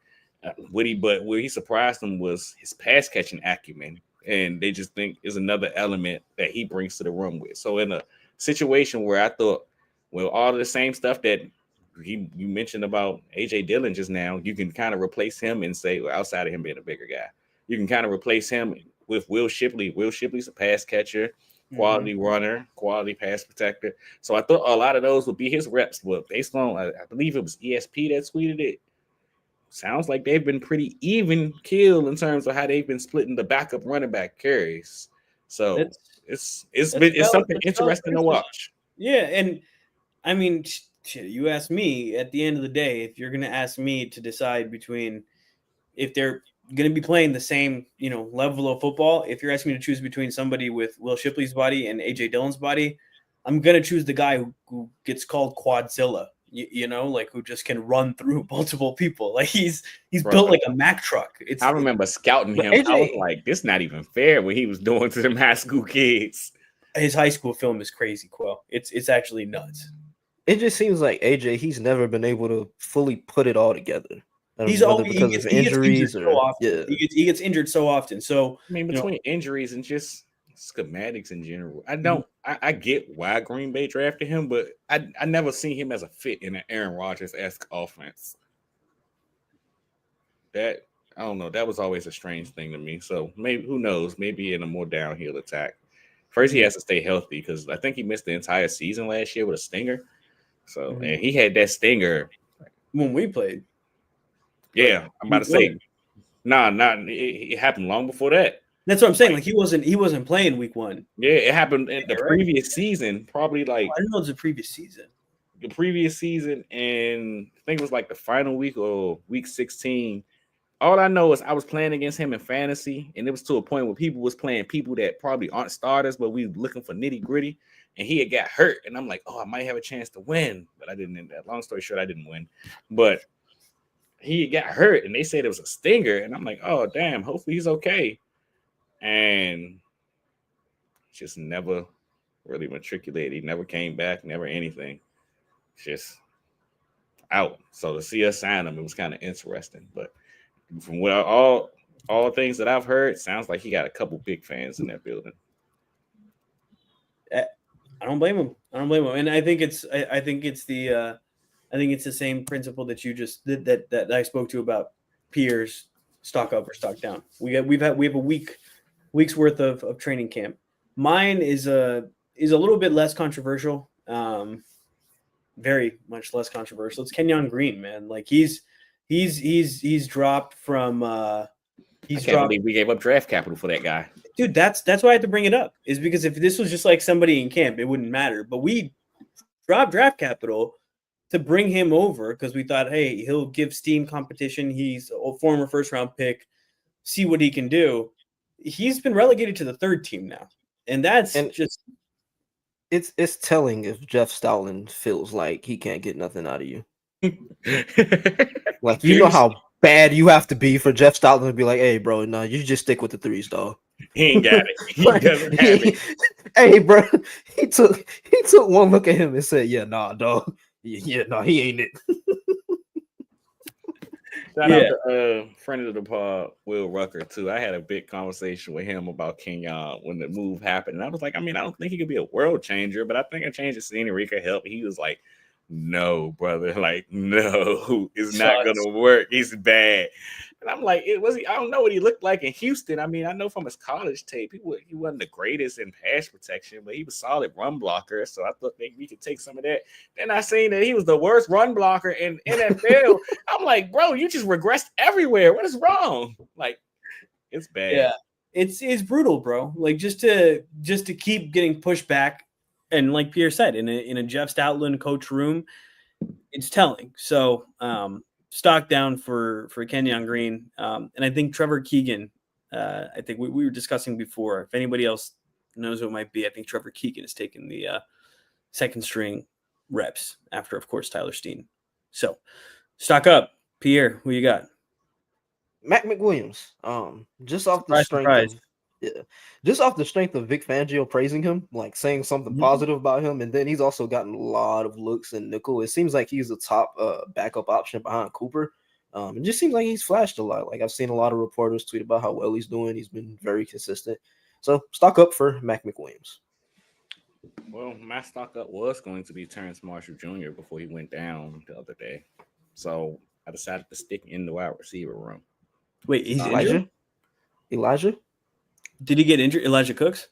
But where he surprised them was his pass catching acumen, and they just think is another element that he brings to the room with. So in a situation where I thought, well, all of the same stuff that you mentioned about AJ Dillon just now, you can kind of replace him and say, well, outside of him being a bigger guy, you can kind of replace him with Will Shipley. Will Shipley's a pass catcher, quality runner, quality pass protector. So I thought a lot of those would be his reps. But based on, I believe it was ESP that tweeted it, sounds like they've been pretty even keel in terms of how they've been splitting the backup running back carries. So it's something interesting to watch. Yeah, and I mean, you ask me at the end of the day, if you're going to ask me to decide between if they're going to be playing the same, level of football, if you're asking me to choose between somebody with Will Shipley's body and AJ Dillon's body, I'm going to choose the guy who gets called Quadzilla. Like, who just can run through multiple people. Like, he's built like a Mack truck. I remember scouting him. AJ, I was like, this not even fair what he was doing to them high school kids. His high school film is crazy, Quell. It's actually nuts. It just seems like AJ, he's never been able to fully put it all together. He gets injured so often. He gets injured so often. So I mean, between injuries and just schematics in general, I get why Green Bay drafted him, but I never seen him as a fit in an Aaron Rodgers-esque offense. That, I don't know, that was always a strange thing to me. So maybe, who knows, maybe in a more downhill attack First, he has to stay healthy because I think he missed the entire season last year with a stinger. So, and he had that stinger when we played. Yeah, I'm about to say, it happened long before that. That's what I'm saying. Like he wasn't playing week 1. Yeah, it happened in the previous season, probably like I didn't know it was the previous season. The previous season, and I think it was like the final week or week 16. All I know is I was playing against him in fantasy, and it was to a point where people was playing people that probably aren't starters, but we were looking for nitty gritty. And he had got hurt, and I'm like, oh, I might have a chance to win, but I didn't. Long story short, I didn't win, but he got hurt, and they said it was a stinger, and I'm like, oh damn, hopefully he's okay. And just never really matriculated. He never came back, never anything. Just out. So to see us sign him, it was kind of interesting. But from what all things that I've heard, sounds like he got a couple big fans in that building. I don't blame him. And I think it's the same principle that you just that I spoke to about Pierre's stock up or stock down. We have a week's worth of training camp. Mine is a little bit less controversial, very much less controversial. It's Kenyon Green, man. Like he's dropped from. I can't believe we gave up draft capital for that guy, dude. That's why I had to bring it up. Is because if this was just like somebody in camp, it wouldn't matter. But we dropped draft capital to bring him over because we thought, hey, he'll give Steam competition. He's a former first-round pick. See what he can do. He's been relegated to the third team now, and just it's telling if Jeff Stoutland feels like he can't get nothing out of you. Like you know how bad you have to be for Jeff Stoutland to be like, hey, bro, no, you just stick with the threes, dog. He ain't got it. He doesn't have it. Hey, bro, he took one look at him and said, yeah, nah, dog. Yeah, no, he ain't it. Shout out to friend of the pod, Will Rucker, too. I had a big conversation with him about Kenyon when the move happened. And I was like, I don't think he could be a world changer, but I think a change of scenery could help. He was like, no, brother. Like, no, it's not going to work. He's bad. And I'm like, I don't know what he looked like in Houston. I know from his college tape, he wasn't the greatest in pass protection, but he was solid run blocker. So I thought we could take some of that. Then I seen that he was the worst run blocker in NFL. I'm like, bro, you just regressed everywhere. What is wrong? Like, it's bad. Yeah, it's brutal, bro. Like just to keep getting pushed back. And like Pierre said, in a Jeff Stoutland coach room, it's telling. So stock down for Kenyon Green. And I think Trevor Keegan, I think we were discussing before. If anybody else knows who it might be, I think Trevor Keegan has taken the second string reps after, of course, Tyler Steen. So stock up. Pierre, who you got? Mac McWilliams. Just off the strength of, just off the strength of Vic Fangio praising him, like saying something positive about him, and then he's also gotten a lot of looks in nickel. It seems like he's a top backup option behind Cooper. It just seems like he's flashed a lot. Like I've seen a lot of reporters tweet about how well he's doing. He's been very consistent. So stock up for Mac McWilliams. Well, my stock up was going to be Terrence Marshall Jr. before he went down the other day. So I decided to stick in the wide receiver room. Wait, he's injured? Elijah? Did he get injured? Elijah Cooks?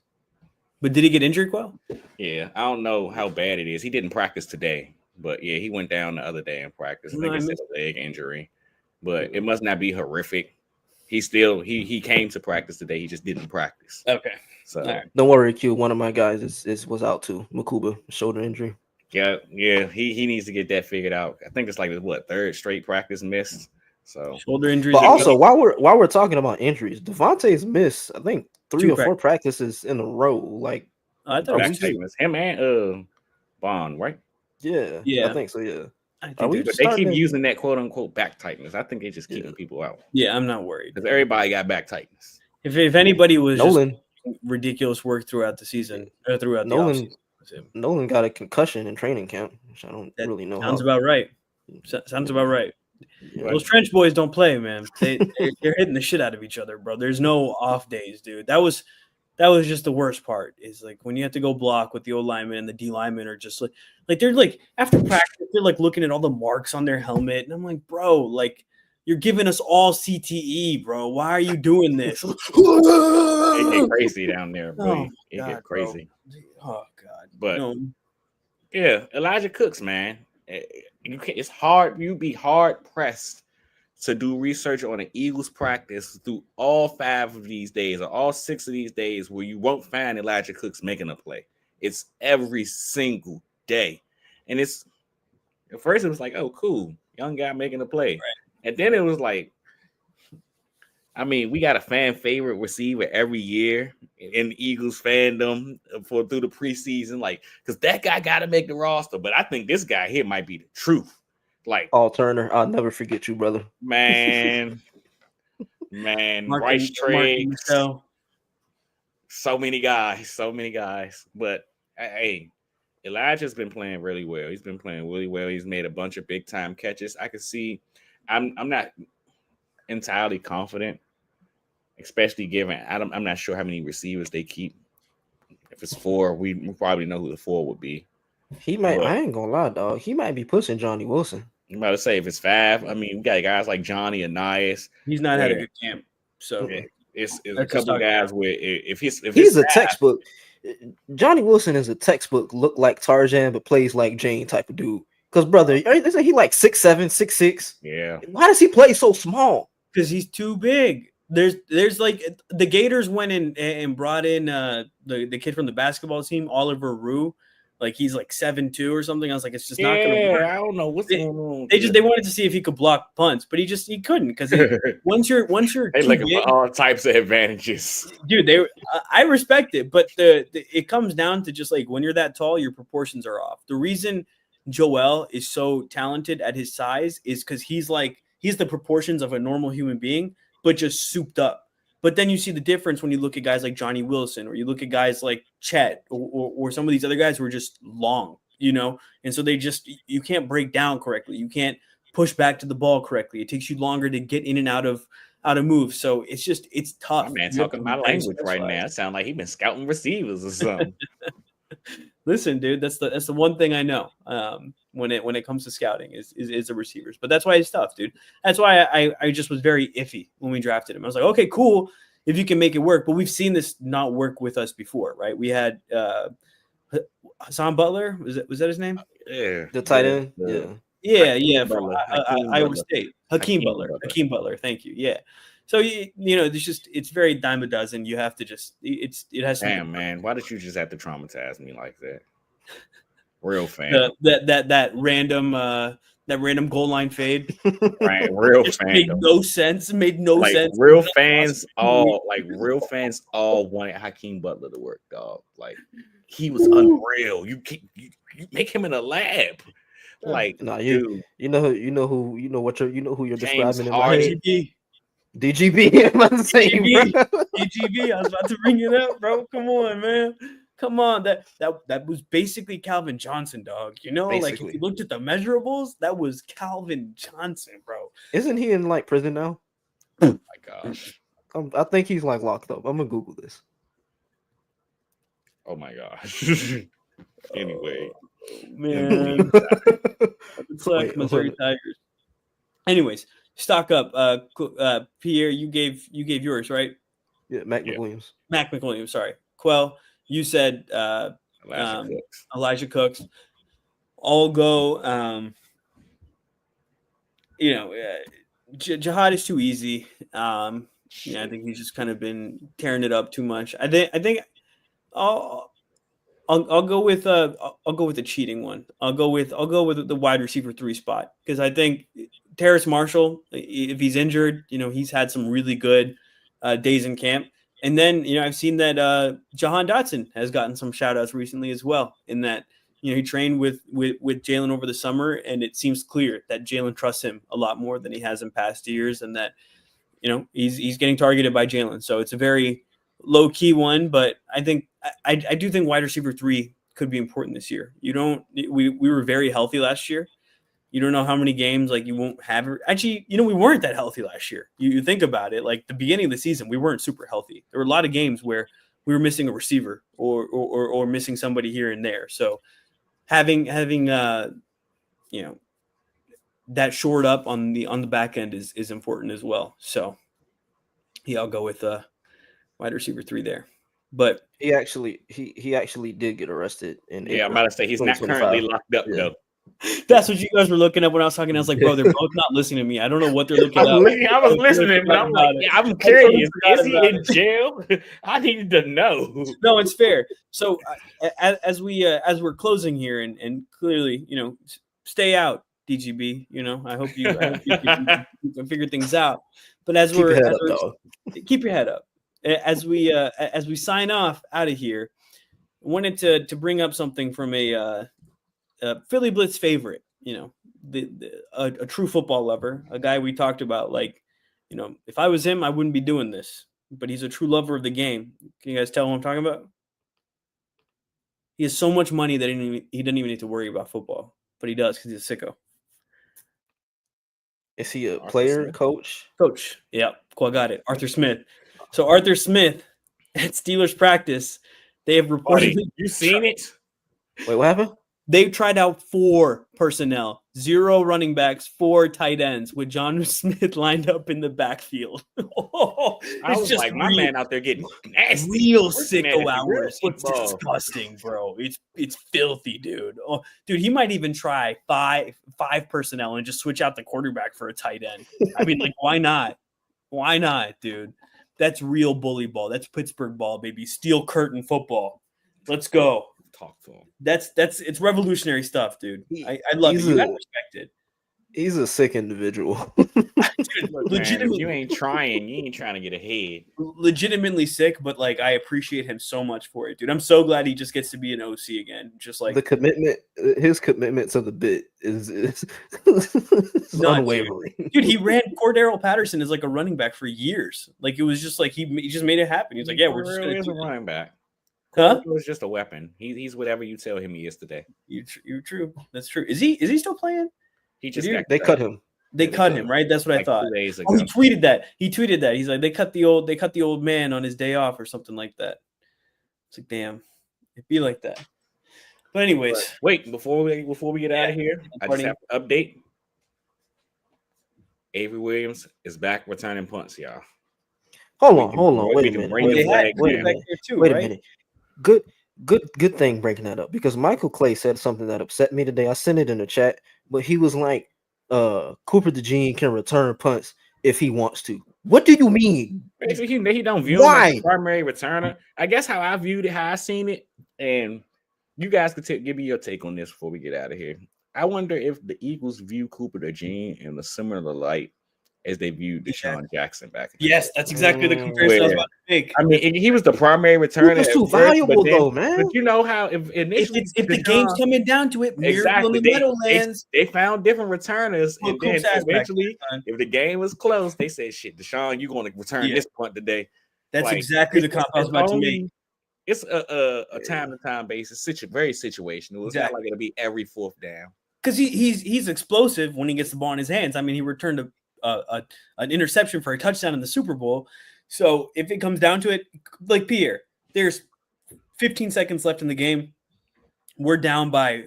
But did he get injured, Quell? Yeah, I don't know how bad it is. He didn't practice today, but yeah, he went down the other day in practice. I think it's a leg injury, but it must not be horrific. He came to practice today. He just didn't practice. Okay. So don't worry, Q. One of my guys was out too. Makuba, shoulder injury. Yeah. He needs to get that figured out. I think it's like third straight practice missed. So shoulder injury. But also, while we're talking about injuries, Devontae's missed, I think, 3 or 4 practices in a row. Like I thought it was him and Bond, right? Yeah, I think so. Yeah. They keep using that quote unquote back tightness. I think they just keeping people out. Yeah, I'm not worried because everybody got back tightness. If anybody was Nolan, just ridiculous work throughout the season, throughout the offseason. Nolan got a concussion in training camp, which I don't really know. Sounds about right. Sounds about right. Yeah. Those trench boys don't play, man. They're hitting the shit out of each other, bro. There's no off days, dude. That was just the worst part. Is like when you have to go block with the O lineman and the D lineman are just like they're like after practice they're like looking at all the marks on their helmet, and I'm like, bro, like You're giving us all CTE, bro. Why are you doing this? It get crazy down there, bro. It get crazy. Bro. Oh God. But no. yeah, Elijah Cooks, man. You can't. It's hard. You'd be hard pressed to do research on an Eagles practice through all 5 of these days or all 6 of these days where you won't find Elijah Cooks making a play. It's every single day, and it's at first it was like, oh, cool, young guy making a play, and then it was like, I mean, we got a fan favorite receiver every year in the Eagles fandom through the preseason, like, because that guy got to make the roster. But I think this guy here might be the truth. Like, Turner, I'll never forget you, brother. Man, Bryce Triggs, so many guys. But hey, Elijah's been playing really well. He's been playing really well. He's made a bunch of big time catches. I can see. I'm not entirely confident, especially given I'm not sure how many receivers they keep. If it's 4, we probably know who the 4 would be. He might. I ain't gonna lie, dog. He might be pushing Johnny Wilson. I'm about to say if it's 5. I mean, we got guys like Johnny Anais. He's not had a good camp, so it's a couple of guys where if he's a textbook. Johnny Wilson is a textbook. Look like Tarzan, but plays like Jane type of dude. Because brother, they say he like 6'7", 6'6". Yeah. Why does he play so small? Because he's too big. There's like the Gators went in and brought in the kid from the basketball team, Oliver Rue. Like he's like 7'2" or something. I was like, it's just not gonna work. I don't know what's going on. They wanted to see if he could block punts, but he couldn't because once you're they looking for all types of advantages. Dude, I respect it, but it comes down to just like when you're that tall, your proportions are off. The reason Joel is so talented at his size is because he's the proportions of a normal human being, but just souped up. But then you see the difference when you look at guys like Johnny Wilson, or you look at guys like Chet, or some of these other guys who are just long, and so you can't break down correctly. You can't push back to the ball correctly. It takes you longer to get in and out of moves. So it's tough. My man talking my language right now. It sounds like he's been scouting receivers or something. Listen, dude, that's the one thing I know when it comes to scouting is the receivers. But that's why it's tough, dude. That's why I just was very iffy when we drafted him. I was like, okay, cool, if you can make it work. But we've seen this not work with us before, right? We had Hassan Butler. Was that his name? Yeah, the tight end. Yeah. From Iowa State, Hakeem Butler. Thank you. Yeah. So it's very dime a dozen. You have to it has. Damn, man, why did you just have to traumatize me like that? Real fan. That random goal line fade. Right, real fan. Made no sense. Real fans all wanted Hakeem Butler to work, dog. Like he was unreal. You make him in a lab. Like, nah, you know who you're James describing in Hardy. my head. DGB. I'm about to say, DGB. I was about to bring it up, bro. Come on, man. Come on. That was basically Calvin Johnson, dog. Like if you looked at the measurables, that was Calvin Johnson, bro. Isn't he in like prison now? Oh my gosh. I think he's like locked up. I'm gonna Google this. Oh my gosh. Anyway. Man. It's like Missouri Tigers. Anyways. Stock up, Pierre. You gave yours, right? Yeah, McWilliams. Mac McWilliams. Sorry, Quell. You said Elijah Cooks. I'll go. Jihad is too easy. I think he's just kind of been tearing it up too much. I think I'll go with the cheating one. I'll go with the wide receiver 3 spot because I think Terrace Marshall, if he's injured, he's had some really good days in camp. And then, I've seen that Jahan Dotson has gotten some shout outs recently as well, in that, he trained with Jalen over the summer, and it seems clear that Jalen trusts him a lot more than he has in past years, and that, he's getting targeted by Jalen. So it's a very low key one, but I think I do think wide receiver 3 could be important this year. We were very healthy last year. You don't know how many games like you won't have. Actually, we weren't that healthy last year. You think about it, like the beginning of the season, we weren't super healthy. There were a lot of games where we were missing a receiver or missing somebody here and there. So having that shored up on the back end is important as well. So yeah, I'll go with wide receiver 3 there. But he actually did get arrested in Yeah, I'm April about to say he's not 2025. currently locked up Yeah. though. that's what you guys were looking at when I was talking. I was like, bro, they're both not listening to me. I don't know what they're looking I up. was listening, but I'm like, yeah, I'm curious. Is he in jail? I needed to know. No, it's fair. So as we're closing here, and clearly, stay out, DGB. I hope you can figure things out. But as Keep your we're, head as up, we're dog. keep your head up. As we sign off out of here, I wanted to bring up something from a Philly Blitz favorite. A true football lover, a guy we talked about. Like, if I was him, I wouldn't be doing this. But he's a true lover of the game. Can you guys tell what I'm talking about? He has so much money that he doesn't even need to worry about football, but he does because he's a sicko. Is he a player, coach? Coach. Yeah, Quell got it. Arthur Smith. So Arthur Smith at Steelers practice, they have reportedly. You seen it? Wait, what happened? They've tried out 4 personnel, 0 running backs, 4 tight ends, with John Smith lined up in the backfield. I was like, my man out there getting nasty. Real This sicko man is real hours. It's football. disgusting, bro. It's filthy, dude. Oh, dude, he might even try five personnel and just switch out the quarterback for a tight end. I mean, like, why not? Why not, dude? That's real bully ball. That's Pittsburgh ball, baby. Steel curtain football. Let's go. Talk to him. It's revolutionary stuff, dude. I love it. You gotta respect it. He's a sick individual. Dude, Look, legitimately, man, you ain't trying to get ahead. legitimately sick, but like I appreciate him so much for it, dude. I'm so glad he just gets to be an OC again. Just like his commitment to the bit is unwavering. Dude, he ran Cordero Patterson as like a running back for years. Like it was just like he just made it happen. He was like, yeah, we're just gonna is a do running back. Huh? It was just a weapon. He's whatever you tell him he is today. You're true. That's true. Is he still playing? He just They cut him. They cut him, right? That's what I thought. 2 days ago. Oh, he tweeted that. He's like, they cut the old man on his day off or something like that. It's like, damn, it'd be like that. But anyways, wait, before we get out of here, I just have to update. Avery Williams is back returning punts, y'all. Hold on. Wait a minute. Good thing breaking that up, because Michael Clay said something that upset me today. I sent it in the chat, but he was like, Cooper DeJean can return punts if he wants to. What do you mean? Basically, he don't view him as a primary returner. I guess how I viewed it, how I seen it, and you guys could give me your take on this before we get out of here. I wonder if the Eagles view Cooper DeJean in a similar light as they viewed Deshaun Jackson back. Yes, that's exactly the comparison I was about to make. I mean, he was the primary returner. He was too valuable, though, man. But you know how if the game's coming down to it, exactly, they found different returners, and then eventually, if the game was close, they said, "Shit, Deshaun, you're going to return this punt today." That's exactly the comp I was about to make. It's a time-to-time basis, very situational. It's not like it'll be every 4th down. Because he's explosive when he gets the ball in his hands. I mean, he returned an interception for a touchdown in the Super Bowl. So if it comes down to it, like Pierre, there's 15 seconds left in the game. We're down by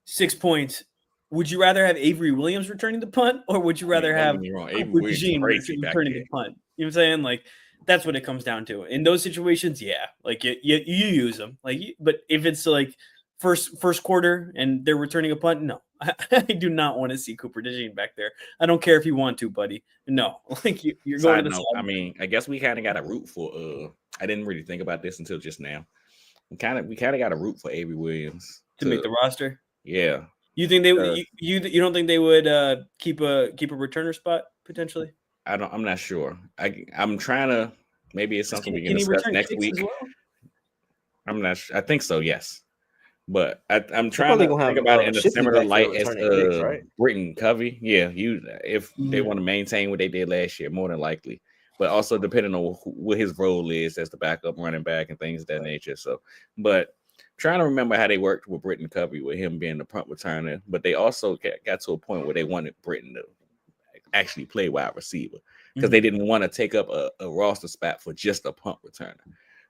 6 points. Would you rather have Avery Williams returning the punt, or would you rather have Eugene returning the punt? You know what I'm saying? Like, that's what it comes down to. In those situations, yeah, like you use them. But if it's like first quarter and they're returning a punt, no. I do not want to see Cooper DeJean back there. I don't care if you want to, buddy. No, like you're going to the side. I mean, I guess we kind of got a root for. I didn't really think about this until just now. We kind of got a root for Avery Williams to make the roster. Yeah. You think they you don't think they would keep a returner spot potentially? I'm not sure. I'm trying to. Maybe it's something we can discuss next week. Well? I'm not sure. I think so. Yes. But I'm trying to think about it in a similar light as Britton Covey. Yeah, if they want to maintain what they did last year, more than likely. But also depending on what his role is as the backup running back and things of that nature. So, but trying to remember how they worked with Britton Covey, with him being the punt returner. But they also got to a point where they wanted Britton to actually play wide receiver because they didn't want to take up a roster spot for just a punt returner.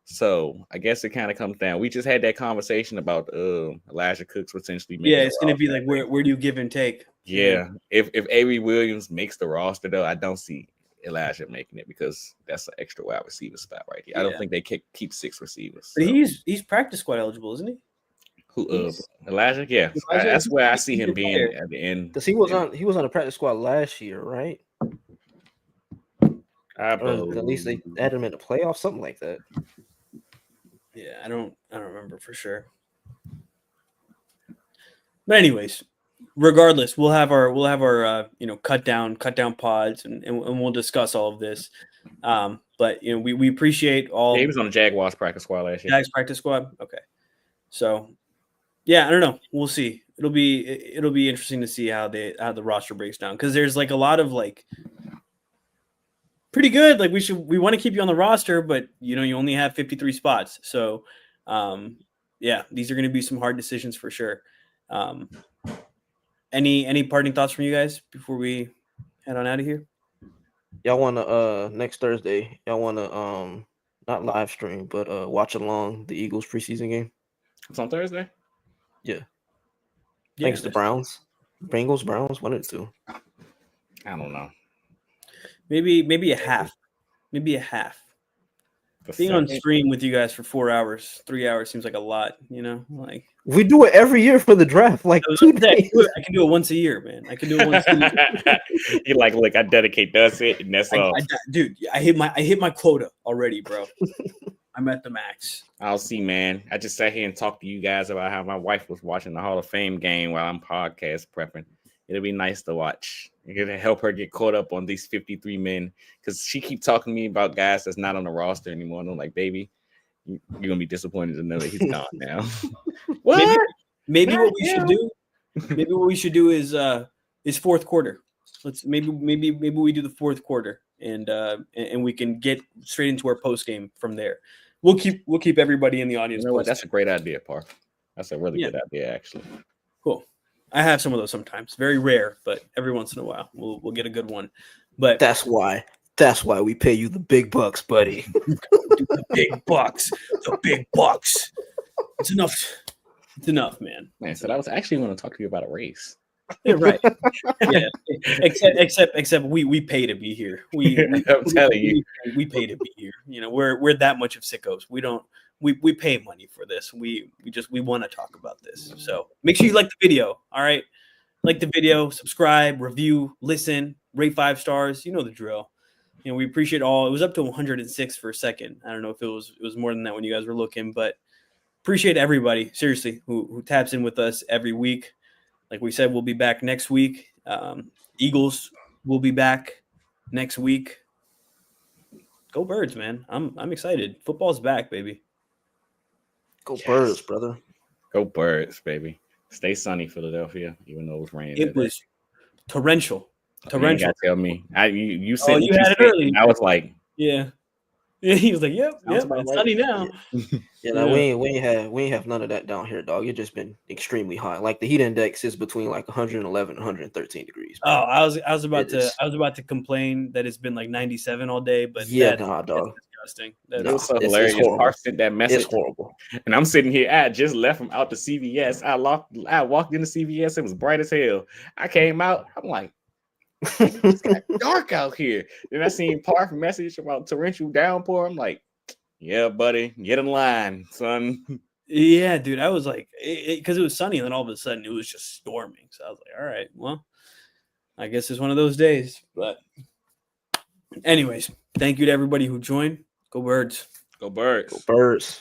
So I guess it kind of comes down. We just had that conversation about Elijah Cooks potentially. Yeah, it's going to be like where do you give and take? Yeah. If Avery Williams makes the roster, though, I don't see Elijah making it because that's an extra wide receiver spot right here. I don't think they can keep 6 receivers. But So. he's practice squad eligible, isn't he? Who Elijah? Yeah, Elijah, that's where I see him he's being there. at the end. Because he was on the practice squad last year, right? Or at least they added him in the playoffs, something like that. Yeah, I don't remember for sure. But anyways, regardless, we'll have our cut down pods and we'll discuss all of this. But we appreciate all. Yeah, he was on the Jaguars practice squad last year. Jags practice squad. Okay, so yeah, I don't know. We'll see. It'll be interesting to see how the roster breaks down because there's like a lot of like pretty good. Like we want to keep you on the roster, but you only have 53 spots. So yeah, these are going to be some hard decisions for sure. Any parting thoughts from you guys before we head on out of here? Y'all want to next Thursday? Y'all want to not live stream, but watch along the Eagles preseason game? It's on Thursday. Yeah. Thanks to Browns, Bengals, Browns. 1 or 2. I don't know. Maybe a half. Maybe a half. Being on stream with you guys for 4 hours, 3 hours seems like a lot, like we do it every year for the draft, like 2 days. I can do it once a year, man. I can do it once a year. You're like, look, I dedicate, that's it, and that's all. Dude, I hit my quota already, bro. I'm at the max. I'll see, man. I just sat here and talked to you guys about how my wife was watching the Hall of Fame game while I'm podcast prepping. It'll be nice to watch. You're gonna help her get caught up on these 53 men because she keep talking to me about guys that's not on the roster anymore. And I'm like, baby, you're gonna be disappointed to know that he's gone now. What? Maybe what we should do. Maybe what we should do is fourth quarter. Let's maybe we do the fourth quarter and we can get straight into our post game from there. We'll keep everybody in the audience. You know what? That's a great idea, Parth. That's a really good idea, actually. Cool. I have some of those sometimes. Very rare, but every once in a while we'll get a good one. But that's why we pay you the big bucks, buddy. The big bucks. The big bucks. It's enough. It's enough, man. Man, so I was actually going to talk to you about a race. Yeah, right. Yeah. Except we pay to be here. I'm telling you, we pay to be here. We're that much of sickos. We pay money for this. We want to talk about this. So make sure you like the video. All right. Like the video, subscribe, review, listen, rate 5 stars. You know the drill. We appreciate all. It was up to 106 for a second. I don't know if it was more than that when you guys were looking, but appreciate everybody, seriously, who taps in with us every week. Like we said, we'll be back next week. Eagles will be back next week. Go Birds, man. I'm excited. Football's back, baby. Go Birds, brother. Go Birds, baby. Stay sunny, Philadelphia, even though it was raining. It was torrential. You gotta tell me. You said you had it early. I was like, yeah. He was like, yep, it's sunny now. Yeah, we ain't have none of that down here, dog. It's just been extremely hot. Like the heat index is between like 111 and 113 degrees. Oh, I was about to complain that it's been like 97 all day, but dog. That's disgusting. It was so hilarious. Parth sent that message. It's horrible. And I'm sitting here. I just left from out to CVS. I walked into CVS. It was bright as hell. I came out. I'm like, it's got dark out here. Then I seen Parth message about torrential downpour. I'm like, yeah, buddy, get in line, son. Yeah, dude. I was like, because it was sunny, and then all of a sudden it was just storming. So I was like, all right, well, I guess it's one of those days. But anyways, thank you to everybody who joined. Go Birds. Go Birds. Go Birds.